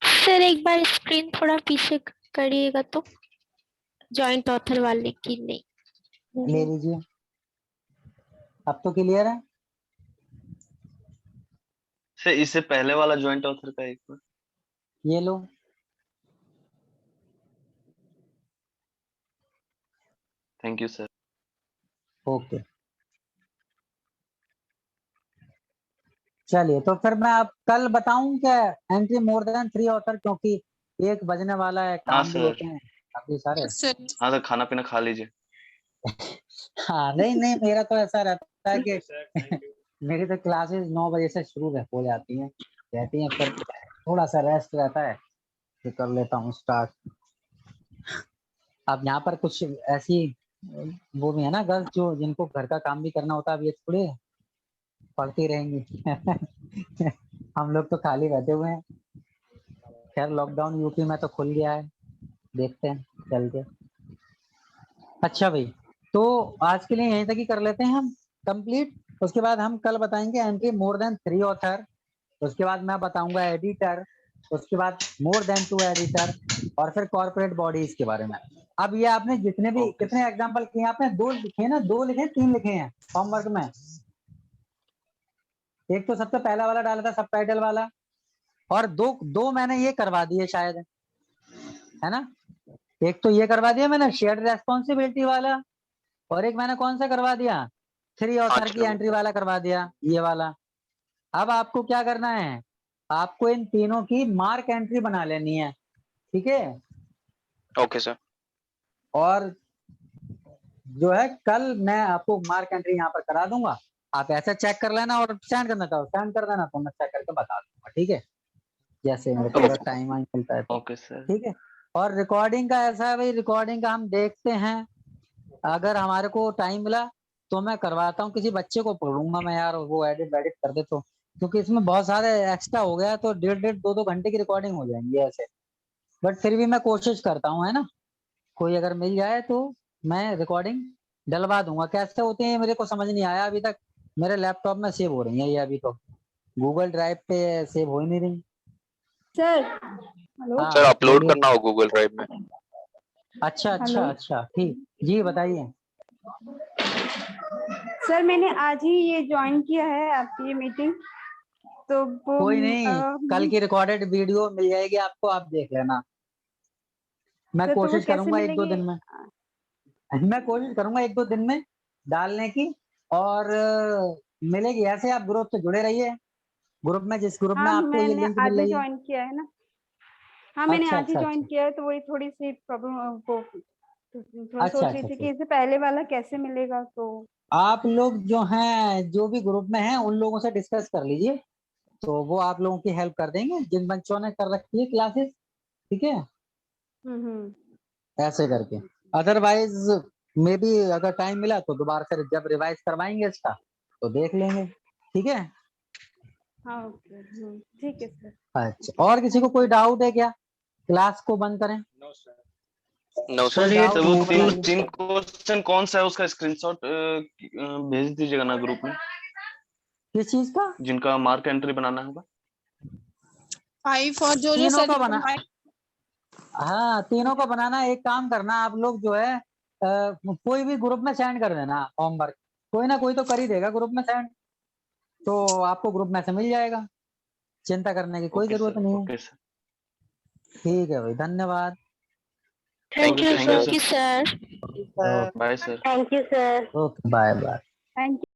सर एक बार स्क्रीन थोड़ा पीछे करिएगा तो, जॉइंट ऑथर वाले की नहीं। ले लीजिए, अब तो क्लियर है। सर इससे पहले वाला ज्वाइंट ऑथर का एक बार ये लो, थैंक यू सर। ओके। चलिए, तो फिर मैं आप कल बताऊं क्या एंट्री मोर देन 3 ऑथर, क्योंकि 1 बजने वाला है, हाँ काम भी सर, होते हैं काफी सारे। हाँ सर, खाना पीना खा लीजिए। हाँ नहीं नहीं, मेरा तो ऐसा रहता है कि मेरी तो क्लासेस 9 बजे से शुरू हो जाती हैं, रहती हैं, फिर थोड़ा सा रेस्ट रहता है तो कर लेता हूँ स्टार्ट। अब यहाँ पर कुछ ऐसी वो भी है ना गर्ल्स जो जिनको घर का काम भी करना होता है, अब ये थोड़ी पढ़ती रहेंगी। हम लोग तो खाली बैठे हुए हैं। खैर लॉकडाउन यूपी में तो खुल गया है, देखते हैं चल के। अच्छा भाई, तो आज के लिए यहीं तक ही कर लेते हैं हम कंप्लीट। उसके बाद हम कल बताएंगे एंट्री मोर देन 3 ऑथर, उसके बाद मैं बताऊंगा एडिटर, उसके बाद मोर देन 2 एडिटर, और फिर कॉर्पोरेट बॉडीज के बारे में। अब ये आपने जितने भी कितने एग्जांपल किए आपने, 2 लिखे ना, 2 लिखे 3 लिखे हैं होमवर्क में। एक तो सबसे पहला वाला डाला था सबटाइटल वाला, और दो मैंने ये करवा दिए शायद, है ना। एक तो ये करवा दिया मैंने शेयर्ड रेस्पॉन्सिबिलिटी वाला, और एक मैंने कौन सा करवा दिया 3 ऑथर की एंट्री वाला करवा दिया, ये वाला। अब आपको क्या करना है, आपको इन तीनों की मार्क एंट्री बना लेनी है, ठीक है। Okay sir. और जो है कल मैं आपको मार्क एंट्री यहाँ पर करा दूंगा, आप ऐसा चेक कर लेना, और सेंड करना चाहो सेंड कर देना, तो मैं चेक करके बता दूंगा, ठीक है, जैसे मेरे को टाइम मिलता है तो। Okay sir. ठीक है, और रिकॉर्डिंग का ऐसा है भाई, रिकॉर्डिंग का हम देखते हैं, अगर हमारे को टाइम मिला तो मैं करवाता हूँ, किसी बच्चे को पढ़ूंगा मैं यार, वो एडिट वेडिट कर दे तो, क्योंकि इसमें बहुत सारे एक्स्ट्रा हो गया तो 1.5-2 घंटे की रिकॉर्डिंग हो जाएंगी ऐसे। बट फिर भी मैं कोशिश करता हूँ, है ना, कोई अगर मिल जाए तो मैं रिकॉर्डिंग डलवा दूंगा। कैसे होते हैं मेरे को समझ नहीं आया अभी तक, मेरे लैपटॉप में सेव हो रही है ये अभी तो, गूगल ड्राइव पे सेव हो ही नहीं रही। सर हेलो हाँ, सर अपलोड बोलिए। करना हो गूगल ड्राइव में। अच्छा अच्छा हेलो। अच्छा, ठीक जी, बताइए। सर मैंने आज ही ये ज्वाइन किया है आपकी ये मीटिंग, तो वो कोई नहीं, कल की रिकॉर्डेड वीडियो मिल जाएगी आपको, आप देख लेना। मैं सर, तो वो कोशिश कैसे करूंगा 1-2 मिलेगी? दिन में, मैं कोशिश करूंगा 1-2 दिन में डालने की, और मिलेगी। ऐसे आप ग्रुप से जुड़े रहिए, ग्रुप में, जिस ग्रुप में हाँ आपको ये मैंने लिंक आज मिल ही रही है। ज्वाइन किया है ना। हाँ मैंने अच्छा आज ही अच्छा ज्वाइन अच्छा किया है, तो वही थोड़ी सी प्रॉब्लम को थोड़ा अच्छा सोच रही अच्छा थी अच्छा। कि इससे पहले वाला कैसे मिलेगा, तो आप लोग जो हैं, जो भी ग्रुप में हैं, उन लोगों से डिस्कस कर लीजिए, तो वो आप लोगों की हेल्प कर देंगे, जिन बच्चों ने कर रखी है क्लासेस, ठीक है, ऐसे करके। अदरवाइज मे बी अगर टाइम मिला तो दोबारा से जब रिवाइज करवाएंगे इसका तो देख लेंगे, ठीक है। हाँ ओके ठीक है सर। अच्छा, और किसी को कोई डाउट है क्या, क्लास को बंद करें? नो कोई सर। डाउट तो हो वो तो बताइए। 3 क्वेश्चन कौन सा है, उसका स्क्रीनशॉट भेज दीजिएगा ना ग्रुप में, किस चीज का? जिनका मार्क एंट्री बनाना होगा। 5 और जो तीनों का सर बना, हाँ तीनों का बनाना। एक काम करना आप लोग जो है, कोई भी ग्रुप में सेंड कर देना होमवर्क, कोई ना कोई तो कर ही देगा ग्रुप में सेंड, तो आपको ग्रुप में से मिल जाएगा, चिंता करने की कोई ओके जरूरत सर, नहीं है। Okay sir. ठीक है भाई, धन्यवाद। Thank you thank you sir. Bye sir. Okay bye bye. Thank you.